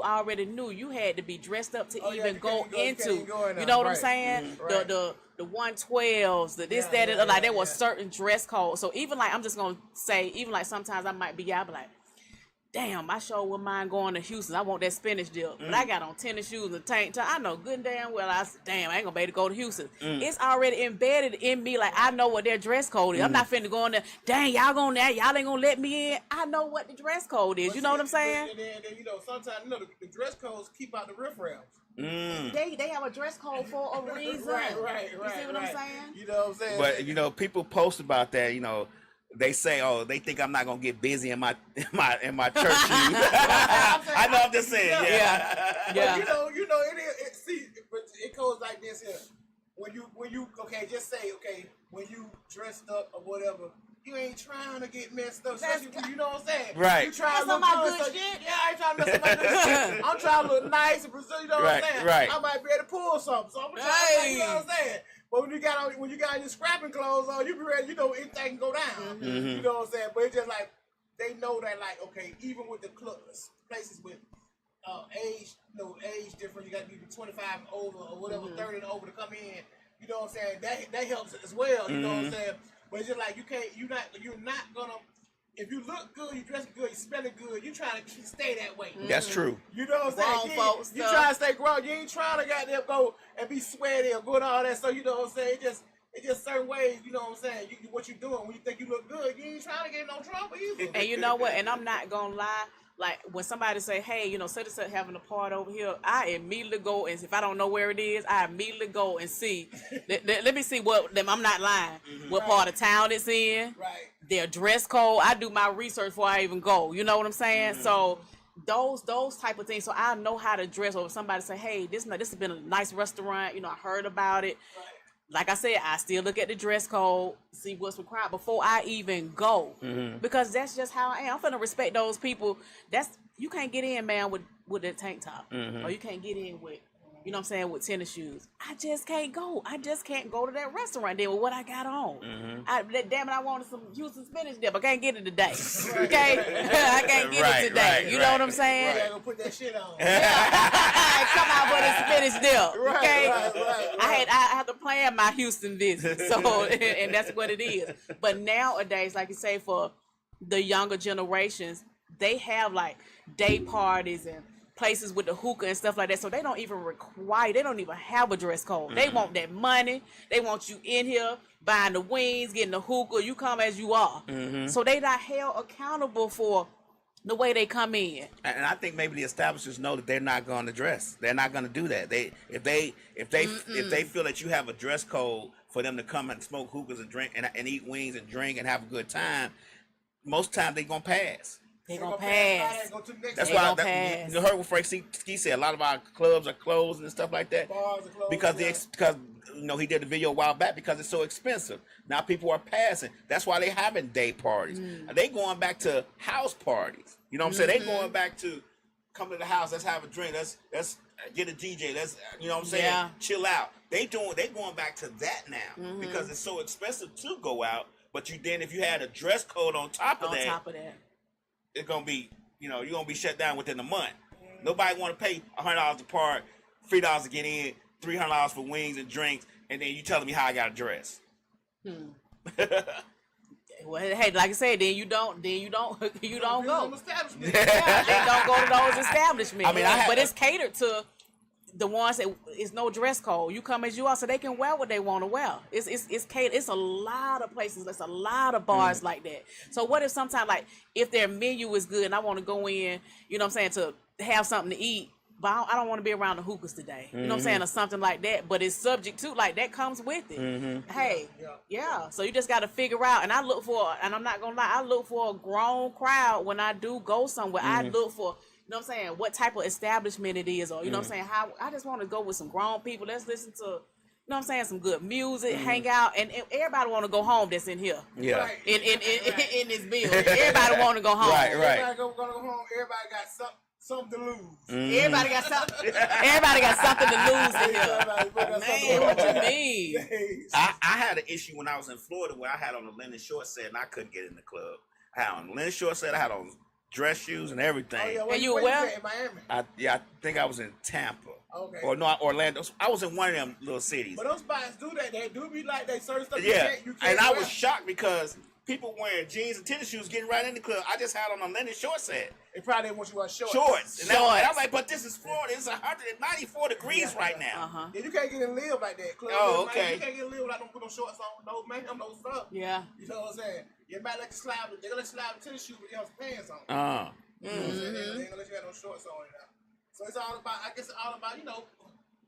already knew you had to be dressed up to even go into. You know what I'm saying? The 112s, the this, that, and like there was certain dress codes. So even like I'm just gonna say, even like sometimes I might be out, but like, damn, I sure wouldn't mind going to Houston. I want that spinach dip. But I got on tennis shoes and tank top. I know good and damn well I said, damn, I ain't gonna be able to go to Houston. It's already embedded in me, like I know what their dress code is. I'm not finna go in there, dang, y'all going there, y'all ain't gonna let me in. I know what the dress code is. You know what I'm saying? And then you know, sometimes you know the dress codes keep out the riffraffs. They have a dress code for a reason. Right. You see what I'm saying? You know what I'm saying? But you know, people post about that. You know, they say, "Oh, they think I'm not gonna get busy in my church shoes." I know. I'm just saying. Yeah. But you know, it see, but it goes like this here. When you just say when you dressed up or whatever. You ain't trying to get messed up. You know what I'm saying? Right. You trying to look good. shit. Yeah, I ain't trying to mess up my good shit. I'm trying to look nice and present. You know what I'm saying? Right. I might be able to pull something. So I'm trying to, you know what I'm saying? But when you got your scrapping clothes on, you be ready. You know anything can go down. You know what I'm saying? But it's just like they know that, like, okay, even with the clubs, places with age difference, you got to be 25 and over or whatever, 30 and over to come in. You know what I'm saying? That helps as well. You know what I'm saying? But it's just like you're not gonna. If you look good, you dress good, you smelling good, you trying to stay that way. That's true. You know what I'm saying? Folks, you trying to stay grown. You ain't trying to goddamn go and be sweaty or good all that. So you know what I'm saying? It's just certain ways. You know what I'm saying? What you doing when you think you look good, you ain't trying to get in no trouble either. And you know what? And I'm not gonna lie. Like when somebody say, "Hey, you know, such and such having a party over here," I immediately go and if I don't know where it is, I immediately go and see. Let me see what them. I'm not lying. What part of town it's in? Right. Their dress code. I do my research before I even go. You know what I'm saying? So those type of things. So I know how to dress. Or if somebody say, "Hey, this has been a nice restaurant," you know, I heard about it. Right. Like I said, I still look at the dress code, see what's required before I even go, because that's just how I am. I'm finna respect those people. You can't get in, man, with that tank top, or you can't get in with, you know what I'm saying, with tennis shoes. I just can't go. I just can't go to that restaurant then with what I got on. Damn it, I wanted some Houston spinach dip. I can't get it today. Okay, I can't get it today. You know what I'm saying? Yeah, gonna put that shit on. Come out with a spinach dip. Okay, Right. I had to plan my Houston visit, so and that's what it is. But nowadays, like you say, for the younger generations, they have like day parties and places with the hookah and stuff like that, so they don't even have a dress code. They want that money. They want you in here buying the wings, getting the hookah. You come as you are. So they not held accountable for the way they come in. And I think maybe the establishments know that they're not going to dress. They're not going to do that. If they feel that you have a dress code for them to come and smoke hookahs and drink and eat wings and drink and have a good time, most times they gonna pass. They gonna pass. That's why you heard what Frank Ski said. A lot of our clubs are closed and stuff like that Bars are closed, because you know he did the video a while back because it's so expensive. Now people are passing. That's why they having day parties. They going back to house parties. You know what I'm saying? They going back to come to the house. Let's have a drink. Let's get a DJ. Let's you know what I'm saying? Chill out. They going back to that now because it's so expensive to go out. But if you had a dress code on top of that. It's gonna be, you're gonna be shut down within a month. Nobody want to pay $100 to park, $3 to get in, $300 for wings and drinks, and then you telling me how I got to dress. Well, hey, like I said, then you don't go. Establishment. Yeah, they don't go to those establishments. I mean, but it's catered to the ones that it's no dress code. You come as you are, so they can wear what they want to wear. It's catered. It's a lot of places. There's a lot of bars like that. So what if sometimes, like, if their menu is good and I want to go in, you know what I'm saying, to have something to eat, but I don't want to be around the hookahs today. You know what I'm saying, or something like that. But it's subject to, like, that comes with it. Hey, yeah. So you just got to figure out. And I look for, and I'm not gonna lie, I look for a grown crowd when I do go somewhere. I look for, you know what I'm saying, what type of establishment it is, or you know what I'm saying, how I just want to go with some grown people. Let's listen to, you know what I'm saying, some good music, hang out, and everybody want to go home that's in here. Yeah. Right. In this building, everybody want to go home. Right. Everybody gonna go home. Everybody got something to lose. Everybody got something. Everybody got something to lose in here. Man, what you mean? I had an issue when I was in Florida where I had on a linen short set and I couldn't get in the club. I had on a linen short set. I had on dress shoes and everything. Oh, yeah, And you were well? In Miami. I think I was in Tampa. Okay. Or no, Orlando. I was in one of them little cities. But those spots do that. They do be like they certain stuff Yeah, you can't and I wear. was shocked because people wearing jeans and tennis shoes getting right in the club. I just had on a linen short set. They probably didn't want you to wear shorts. Shorts. And I'm like, but this is Florida. It's 194 degrees right now. Yeah, you can't get in live like that. Club Oh, live, okay. You can't get in live without them put no shorts on, no makeup, no stuff. Yeah. You know what I'm saying? You might let you slide, they're gonna let you slide with tennis shoes, but you have some pants on. You know what I'm saying? They ain't gonna let you have no shorts on it now. So it's all about, I guess it's all about, you know,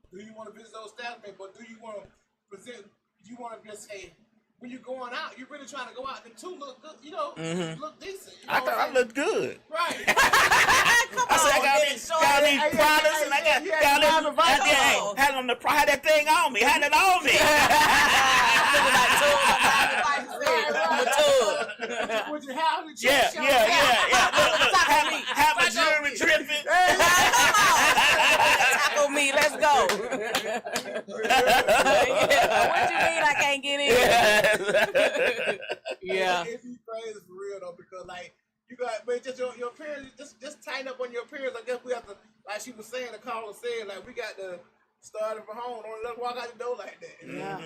do you want to visit those establishments, but do you want to present, do you want to just say, when you're going out, you're really trying to go out and too look good, you know, look decent. You know I thought I looked good. Right. I said I got these products and I had on the had that thing on me, had it on me. With your house and Yeah. Have my jewelry dripping. Taco me, let's go. What you mean I can't get in? Yeah. It'd be crazy for real though, because like you got, but just your appearance, just tighten up on your appearance. I guess we have to, like she was saying, the caller said, like we got to start it from home. Don't let them walk out the door like that. Yeah.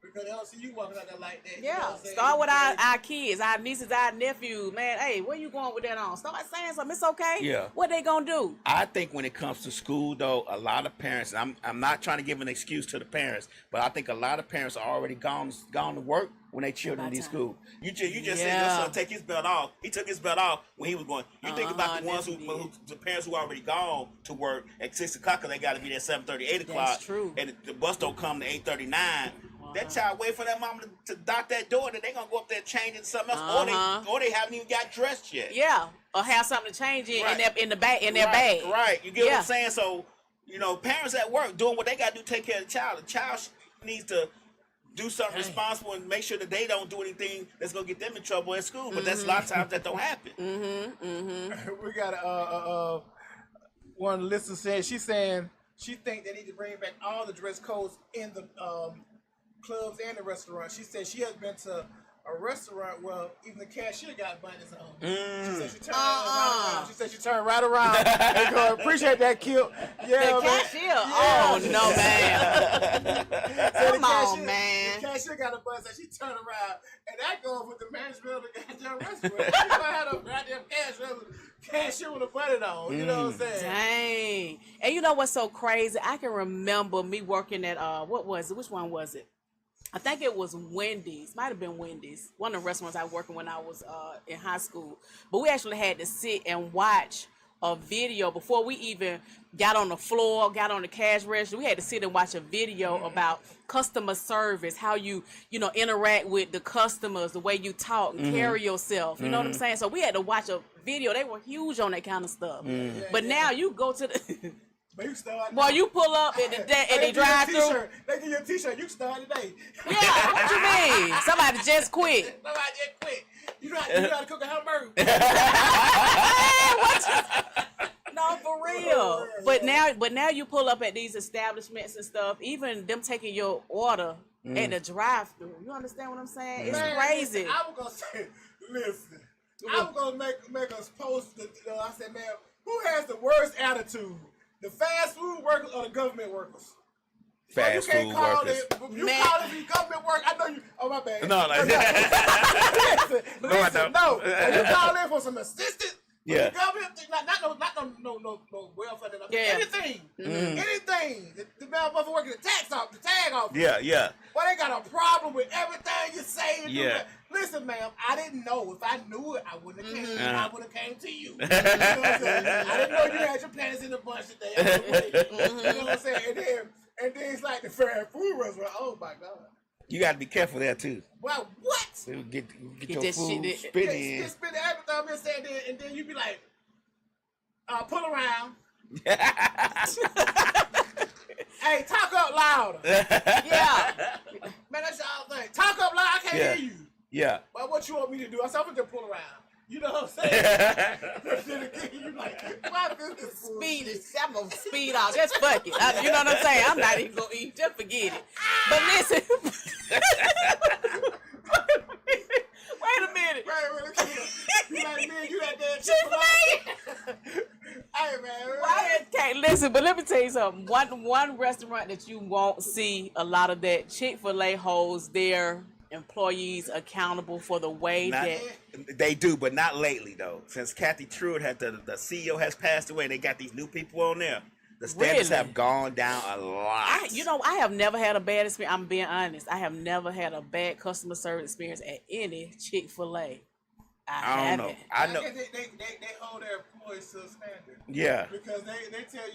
Because they don't see you walking out there like that. Yeah, You know what I'm saying? start with our kids, our nieces, our nephews. Man, hey, where you going with that on? Start saying something. It's okay. Yeah. What they gonna do? I think when it comes to school, though, a lot of parents, and I'm not trying to give an excuse to the parents, but I think a lot of parents are already gone to work when they children in these schools. You just said your son take his belt off. He took his belt off when he was going. You think about the ones the parents who already gone to work at 6 o'clock because they got to be there 7:30, 8 o'clock. That's true. And the bus don't come to 8:39. That child wait for that mama to dock that door, then they gonna go up there changing something else, or they haven't even got dressed yet. Yeah, or have something to change in Right. in their bag. Right. You get what I'm saying? So, you know, parents at work doing what they got to do to take care of the child. The child needs to do something responsible and make sure that they don't do anything that's gonna get them in trouble at school. But that's a lot of times that don't happen. We got one of the listeners said she's saying she think they need to bring back all the dress codes in the clubs and the restaurants. She said she has been to a restaurant where even the cashier got bunnies on. She said she turned right around. She said she turned right around and go, appreciate that, Kip. Yeah, The man. cashier. Oh no, man. So Come on, man. The cashier got a bun, so she turned around, and that goes with the management of the goddamn restaurant. She gonna have a goddamn cashier with a button on. You know what I'm saying? Dang. And you know what's so crazy? I can remember me working at what was it? Which one was it? I think it was Wendy's. Might have been Wendy's. One of the restaurants I worked in when I was in high school. But we actually had to sit and watch a video before we even got on the floor, got on the cash register. We had to sit and watch a video about customer service, how you interact with the customers, the way you talk and carry yourself. You know what I'm saying? So we had to watch a video. They were huge on that kind of stuff. But now you go to the But you start. boy, you pull up in the drive through. They give you a t-shirt. You can start today. Yeah, what you mean? Somebody just quit. Somebody just quit. You know how to cook a hamburger. No, for real. But now you pull up at these establishments and stuff, even them taking your order at the drive through. You understand what I'm saying? It's crazy. I was gonna say, listen. I was gonna make us post. I said, man, Who has the worst attitude? The fast food workers or the government workers? Fast you can't food call workers. It, you Man. call it government work. I know you. Oh my bad. No, like listen, No, I listen, don't. no. When you call in for some assistance, Yeah. the government, no welfare. Yeah. Anything, anything. The motherfucker working the tag off. Yeah. Well, they got a problem with everything you say. And do Yeah. that. Listen, ma'am, I didn't know. If I knew it, I wouldn't have came. Uh-huh. I would have came to you. You know what I'm saying? I didn't know you had your panties in a bunch today. I would've waited. You know what I'm saying? And then it's like the fast food restaurant. Oh my God. You got to be careful there too. Well, what? So you get Get your that food shit- spit in. Just spit everything and say, and then you be like, pull around. Hey, talk up louder. Yeah. Man, that's y'all thing. Talk up loud. I can't Yeah. hear you. Yeah. But what you want me to do? I said, I'm gonna just pull around. You know what I'm saying? Then again, you like, why this Speed bullshit? is, I'm gonna speed off. Just fuck it. You know what I'm saying? I'm not even gonna eat. Just forget it. But listen. Wait a minute. Right, you like, man, you that damn Chick-fil-A. Hey, man. Why can't listen? But let me tell you something. One restaurant that you won't see a lot of that, Chick-fil-A holds their employees accountable for the way Not, that. they do, but not lately though. Since Kathy Truitt had the CEO has passed away, and they got these new people on there. The standards Really? have gone down a lot. I have never had a bad experience. I'm being honest. I have never had a bad customer service experience at any Chick-fil-A. I don't know. haven't. I know. They hold their employees to a standard. Yeah. Because they tell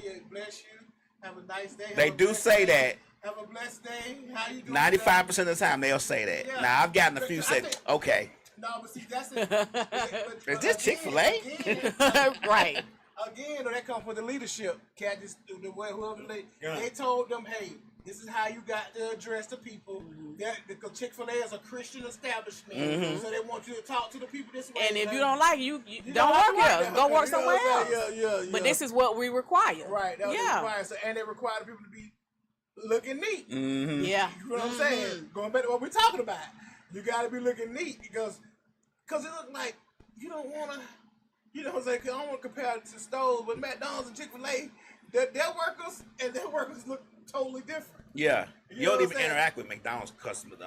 you bless you, have a nice day. They have a do blessed say day, that. Have a blessed day. How you doing? 95% of the time they'll say that. Yeah. Now I've gotten a few Because say, I think- okay. No, but see that's it. But Is this Chick-fil-A? Right. Again, that comes from the leadership. Cat just whoever Yeah. they told them, hey, this is how you got to address the people. Because Chick-fil-A is a Christian establishment, so they want you to talk to the people this way. And if you don't like it, you You don't have to work here. there. Go work You know somewhere what I'm else. saying? Yeah. But this is what we require. right. That's Yeah. required. So, and they require the people to be looking neat. Mm-hmm. Yeah. You know what I'm saying? Going back to what we're talking about, you got to be looking neat because it look like you don't want to. You know what I'm saying? 'Cause I don't want to compare it to Stowe's, but McDonald's and Chick-fil-A, their workers and their workers look totally different. Yeah. You You know don't what even I'm saying? interact with McDonald's customers.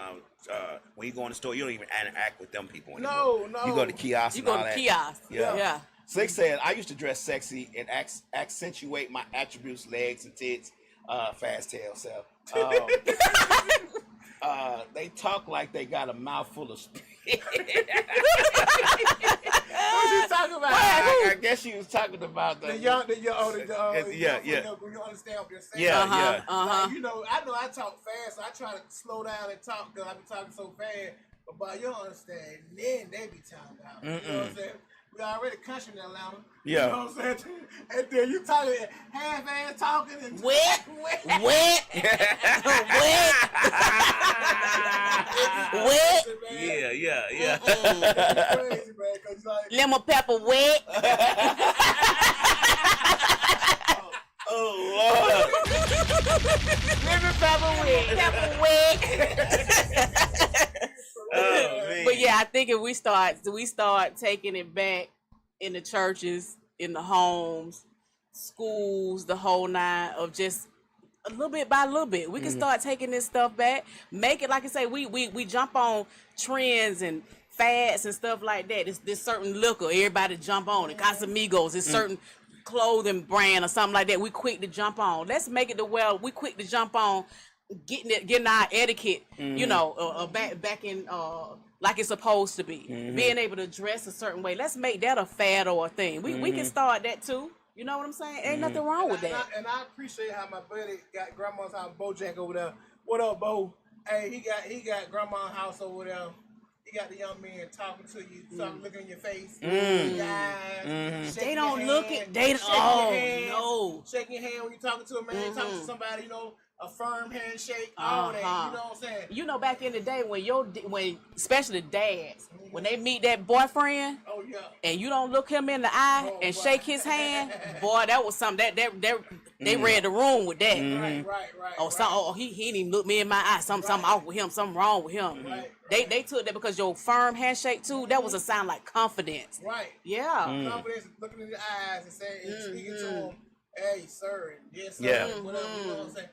When you go in the store, you don't even interact with them people anymore. No. You go to kiosks You and go all to that. kiosk. Yeah. Yeah. Slick said, I used to dress sexy and accentuate my attributes, legs and tits, fast tail self. They talk like they got a mouthful of spit. What you talking about? I guess she was talking about The young, when you understand what they're saying. Yeah, Uh-huh. yeah. Uh-huh. Like, I know I talk fast, so I try to slow down and talk because I be talking so fast. But by you don't understand, then they be talking about. You know what I'm saying? We already country in Atlanta. Yeah. You know what I'm saying? And then you talking half-ass talking and Wet. Wet. Wet. Yeah. Crazy, man. 'Cause like, Lemon pepper wet. Oh, Lemon pepper wet. Pepper wet. Oh, man. But yeah, I think if we start taking it back in the churches, in the homes, schools, the whole nine of just a little bit by little bit, we can start taking this stuff back. Make it like I say, we jump on trends and fads and stuff like that. It's this certain liquor, everybody jump on it. Casamigos, it's certain clothing brand or something like that. We quick to jump on. Let's make it we quick to jump on. Getting our etiquette, back in like it's supposed to be. Being able to dress a certain way. Let's make that a fad or a thing. We can start that too. You know what I'm saying? Ain't nothing wrong with that. And I appreciate how my buddy got grandma's house, Bojack over there. What up, Bo? Hey, he got grandma's house over there. He got the young man talking to you, looking in your face. Guys, They don't look at. They shaking your hand, no. shaking your hand when you're talking to a man, talking to somebody, a firm handshake, all that. You know what I'm saying? You know, back in the day when especially dads, when they meet that boyfriend, Oh yeah. and you don't look him in the eye Oh, and boy. shake his hand, boy, that was something they read the room with that. Right. Oh, he didn't even look me in my eye. Something off with him. Something wrong with him. Right. They took that because your firm handshake too. That was a sign like confidence. Right. Yeah. Confidence, looking in the eyes and saying, and speaking to him, hey, sir, and yes, sir, Yeah. and whatever. You know what I'm saying?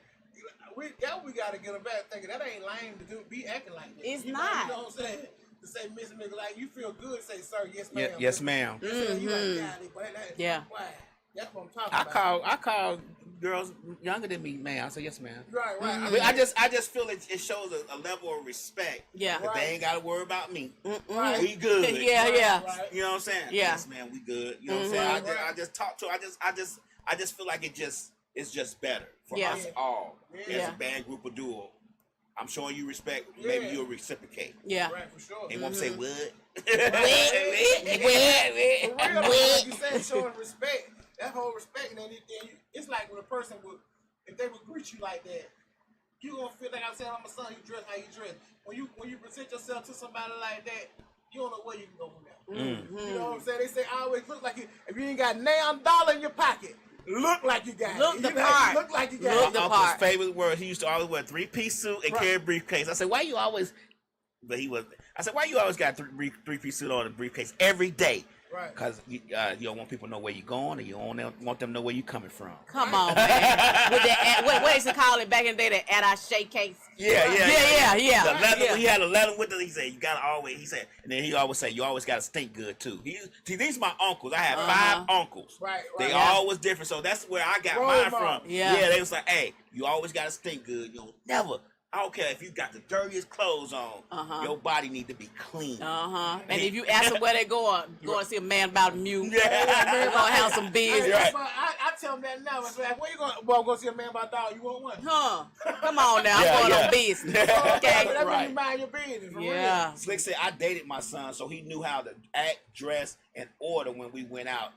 We got to get them back thinking that ain't lame to do. Be acting like that. It's you not. Know, you know what I'm saying? To say, Miss Nigga, like you feel good, say, sir, yes, ma'am. Yes, ma'am. You like, Yeah. Why? That's what I'm talking about. I call girls younger than me, ma'am. I say yes, ma'am. Right. I mean, I just feel it shows a level of respect. Yeah. That they ain't gotta worry about me. Right. We good. Yeah. Right. You know what I'm saying? Yeah. Yes, man, we good. You know what I'm saying? I just talk to. I just feel like it's just better for Yeah. us all Yeah. as a band group or duo. I'm showing you respect. Maybe Yeah. you'll reciprocate. Yeah. Right, for sure. They won't say what. For real, like you said, showing respect. That whole respect, and then it's like when a person if they would greet you like that, you gonna feel like I said, I'm a son. You dress how you dress. When you present yourself to somebody like that, you don't know where you can go from there. You know what I'm saying? They say always look like if you ain't got damn dollar in your pocket, look like you got Look it. the You know, part. Look like you got Look it. the My uncle's part. favorite word. He used to always wear a 3-piece suit and carry a briefcase. I said, why you always? But I said, why you always got three-piece suit on a briefcase every day? Right. Because you don't want people to know where you're going, and you don't want them to know where you're coming from. Come on, man. With that, what used to call it back in the day? The attaché case. Yeah. Yeah. The leather, he had a leather with it. He said, you gotta always. He said, and then he always say, you always gotta stink good too. See, these my uncles. I had 5 uncles. Right. They Right. all was different, so that's where I got Role mine model. from. Yeah. They was like, hey, you always gotta stink good. You never. I don't care if you got the dirtiest clothes on. Your body need to be clean. And if you ask them where they going, go and see a man about a mule. Yeah. They're gonna have some business. Hey, Right. I tell them that now. It's like, where you going? Well, I'm going to see a man about a dog. You want one? Huh? Come on now, Yeah, I'm going yeah. on business. That Okay. means Right. you mind your business. For Yeah. Slick said, I dated my son, so he knew how to act, dress, and order when we went out.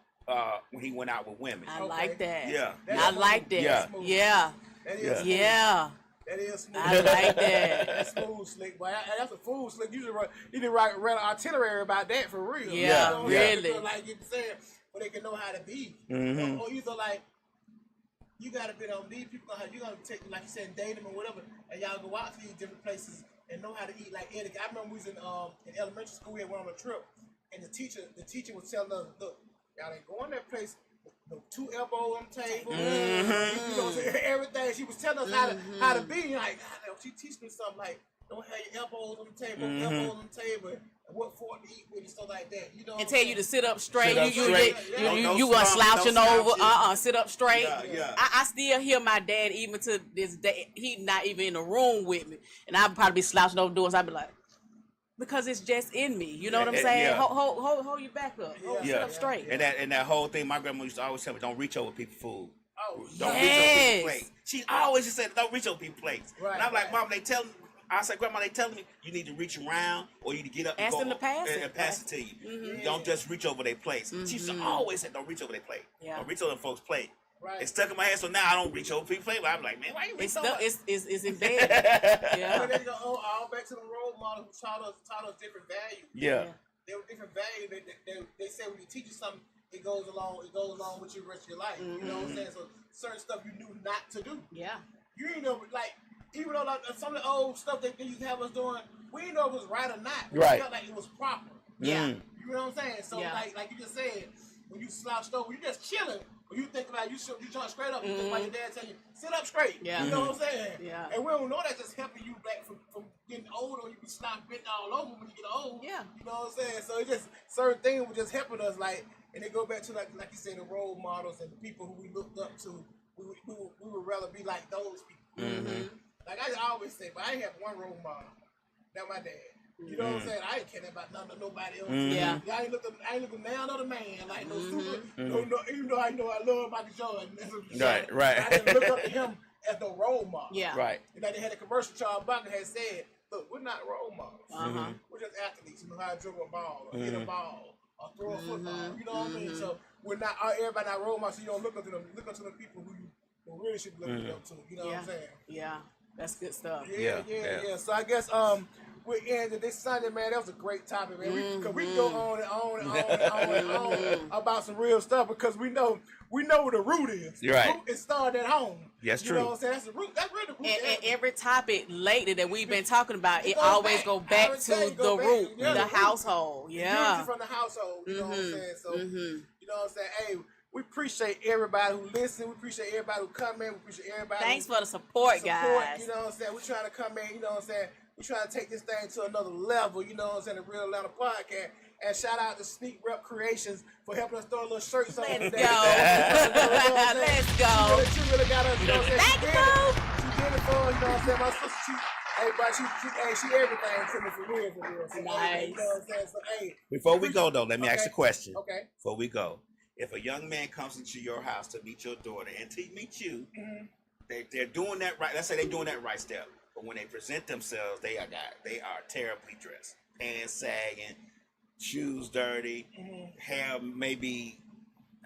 When he went out with women. I like that. Yeah. I like that. Yeah. Yeah. That is Yeah. smooth. Yeah. That is smooth. I like that. That's smooth, Slick. Boy, that's a fool, Slick. You need to write an itinerary about that for real. Yeah, You know what I'm saying? really. Because, like you saying, where they can know how to be. Mhm. Or you feel like you gotta be on these people. You gotta take, like you said, date them or whatever, and y'all go out to these different places and know how to eat like etiquette. I remember we was in elementary school. We had went on a trip, and the teacher was telling us, look, y'all ain't going that place. No 2 elbows on the table, you know, everything. She was telling us how to be. You're like, God, she teach me something like, don't have your elbows on the table, elbows on the table, and what fork to eat with and stuff like that. You know, And tell you to sit up straight. Sit up straight. No You want slouching no over. slouches. Sit up straight. Yeah. I still hear my dad even to this day. He not even in the room with me, and I'd probably be slouching over doors. I'd be like, because it's just in me. You know what I'm saying? Yeah. Hold your back up. Sit up straight. And that whole thing, my grandma used to always tell me, don't reach over people's food. Oh, Don't reach over Yes. people's plates. She always just said, don't reach over people's plates. Right, And I'm like, right. Mom, I said, Grandma, they telling me you need to reach around or you need to get up and Ask go them to pass it. and pass it to you. Don't just reach over their plates. She used to always say, don't reach over their plate. Yeah. Don't reach over folks' plate. Right. It's stuck in my head, so now I don't reach over people's plate. But I'm like, man, why you reach It's over? it's embedded. But Yeah. they go all back to the role model who taught us different values. Yeah. They were different values. They say when you teach you something, it goes along with you the rest of your life. You know what I'm saying? So certain stuff you knew not to do. Yeah. You ain't know, like, even though like, some of the old stuff that they used to have us doing, we didn't know if it was right or not. We Right. felt like it was proper. Yeah. You know what I'm saying? So Yeah. like you just said, when you slouched over, you just chilling. When you think about it, you turn straight up. You think about your dad telling you, sit up straight. Yeah. You know what I'm saying? Yeah. And we don't know that's just helping you back from getting older. You be slouched bent all over when you get old. Yeah. You know what I'm saying? So it just certain things were just helping us, like, and they go back to like you said, the role models and the people who we looked up to. We would rather be like those people. Like I always say, but I ain't have one role model. That my dad. You know what I'm saying? I ain't caring about nobody else. Yeah. I ain't looking down on the man like no super. No, even though I know I love Michael Jordan. Right. I didn't look up to him as no role model. Yeah. Right. Like they had a commercial. Charles Barkley had said, "Look, we're not role models. We're just athletes who know how to dribble a ball, or hit a ball, or throw a football. You know what I mean? So we're not everybody not role models. So you don't look up to them. You look up to the people who we really should be looking up to. You know what I'm saying? Yeah, that's good stuff. Yeah. So I guess we're ending this Sunday, man. That was a great topic, man. Because we go on and on and on and on and on about some real stuff because we know where the root is. You're right. The root is started at home. Yes, you true. know what I'm saying? That's the root. That's really the root. And every topic lately that we've been talking about, it always go back to the root, the household. Yeah. Unity from the household. You know what I'm saying? So, you know what I'm saying? Hey, we appreciate everybody who listens. We appreciate everybody who come in. We appreciate everybody. Thanks for the support, guys. You know what I'm saying? We're trying to come in. You know what I'm saying? We're trying to take this thing to another level. You know what I'm saying? The Real Atlanta Podcast. And shout out to Sneak Rep Creations for helping us throw a little shirts on today. Let's go. Let's go. She really got us. You know what I'm saying? Thank you. She did it for us. You know what I'm saying? My sister, she everything to me for real. So, Nice. You know what I'm saying? So, hey. Before we go though, let me ask you a question. Okay. Before we go, if a young man comes into your house to meet your daughter and to meet you, they're doing that right. Let's say they're doing that right step. But when they present themselves, they are terribly dressed, pants sagging, shoes dirty, hair maybe.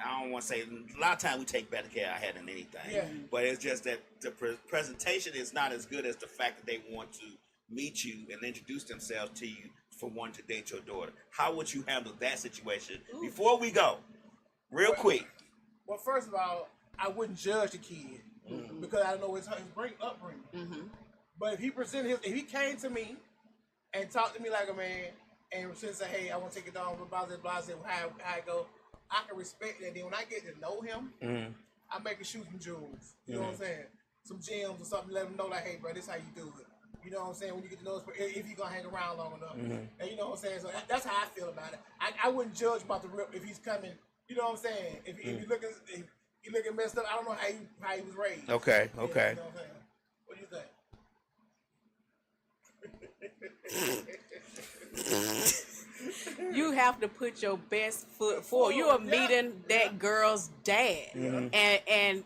I don't want to say. A lot of times we take better care of our hair than anything. Yeah. But it's just that the presentation is not as good as the fact that they want to meet you and introduce themselves to you for wanting to date your daughter. How would you handle that situation before we go? Real quick. Well, first of all, I wouldn't judge the kid because I don't know his upbringing. But if he came to me and talked to me like a man and said, "Hey, I want to take it down," blah blah blah, how I go, I can respect that. Then when I get to know him, I make him shoot some jewels. You know what I'm saying? Some gems or something. Let him know like, "Hey, bro, this is how you do it." You know what I'm saying? When you get to know, if you're gonna hang around long enough, and you know what I'm saying. So that's how I feel about it. I wouldn't judge about the rip if he's coming. You know what I'm saying? If you looking messed up, I don't know how he was raised. Okay. You know what I'm saying? What do you think? You have to put your best foot forward. You are meeting that girl's dad, and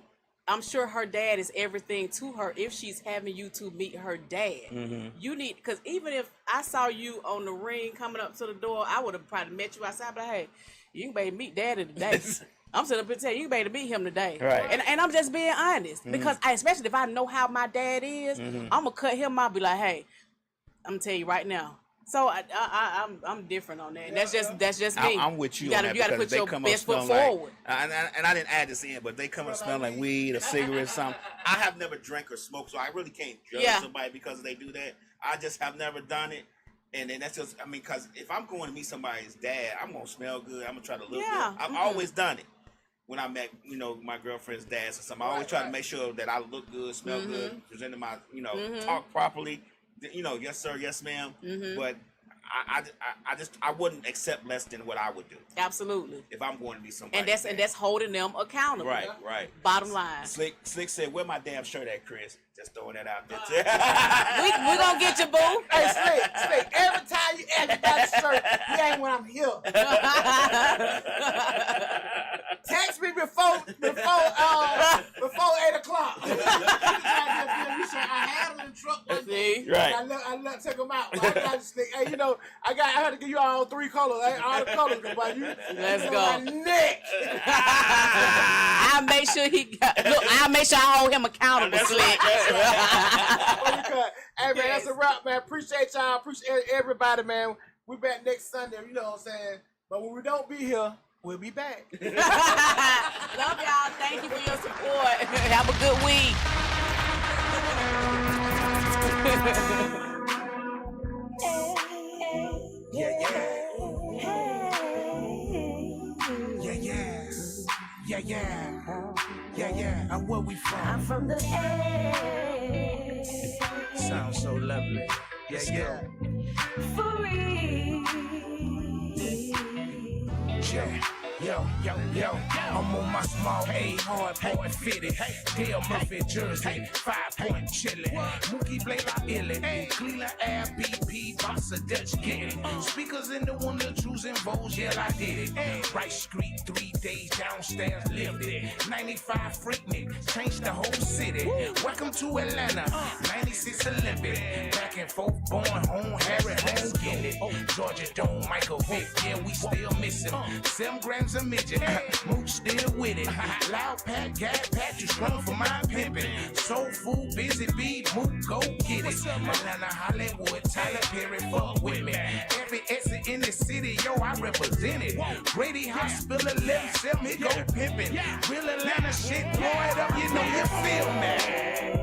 I'm sure her dad is everything to her. If she's having you to meet her dad, you need, because even if I saw you on the ring coming up to the door, I would have probably met you outside. But hey, you can better meet daddy today. I'm sitting up and telling you, better meet him today. Right. And I'm just being honest because especially if I know how my dad is, I'm gonna cut him out. Be like, hey, I'm gonna tell you right now. So I'm different on that. And that's just me. I'm with you. You gotta put your best foot forward. And I didn't add this in, but they come and smell like weed or cigarettes, something. I have never drank or smoked, so I really can't judge somebody because they do that. I just have never done it. And then that's just, because if I'm going to meet somebody's dad, I'm gonna smell good. I'm gonna try to look good. I've always done it. When I met, my girlfriend's dad or something, I always try to make sure that I look good, smell good, presented my, talk properly. Yes sir, yes ma'am. But I wouldn't accept less than what I would do. Absolutely. If I'm going to be somebody. And that's holding them accountable. Right. Bottom line. Slick said, "Where my damn shirt at, Chris?" Just throwing that out there. we gonna get you, boo. Hey, Slick, every time you ask about the shirt, you ain't when I'm here. Text me before 8 o'clock. I had them in the truck one day. Right. I let take them out. But I got to Slick. Hey, I had to give you all 3 colors. All the colors. Let's go. My neck. I'll make sure I'll make sure I hold him accountable, Slick. Hey, man, that's a wrap, man. Appreciate y'all. Appreciate everybody, man. We back next Sunday, you know what I'm saying? But when we don't be here, we'll be back. Love y'all. Thank you for your support. Have a good week. Yeah. And where we from? I'm from the A. Sounds so lovely. Yeah. Free. Yo, I'm on my small A, hard point fitted. Dale Murphy jersey, 5-point chillin'. Mookie Blake like illin'. Cleveland Air BP, Bossa Dutch getting. Speakers in the one of the trues and Vols, yeah, I did it. Rice Street, 3 days downstairs, lived it. 95 Freaknik, changed the whole city. Welcome to Atlanta, 96 Olympic. Back and forth, born home, Harry, home, get it. Georgia Dome, Michael Vick, yeah, we still missing. 7 grand times a midget. Mook still with it. Loud pack, gas pack, you strong for my pimpin'. Soul food, busy bee, Mook, go get it. Atlanta, Hollywood, Tyler Perry, fuck with me. Every exit in the city, yo, I represent it. Grady Hospital, 11 me go pimpin'. Real Atlanta shit, blow it up, you know you feel me.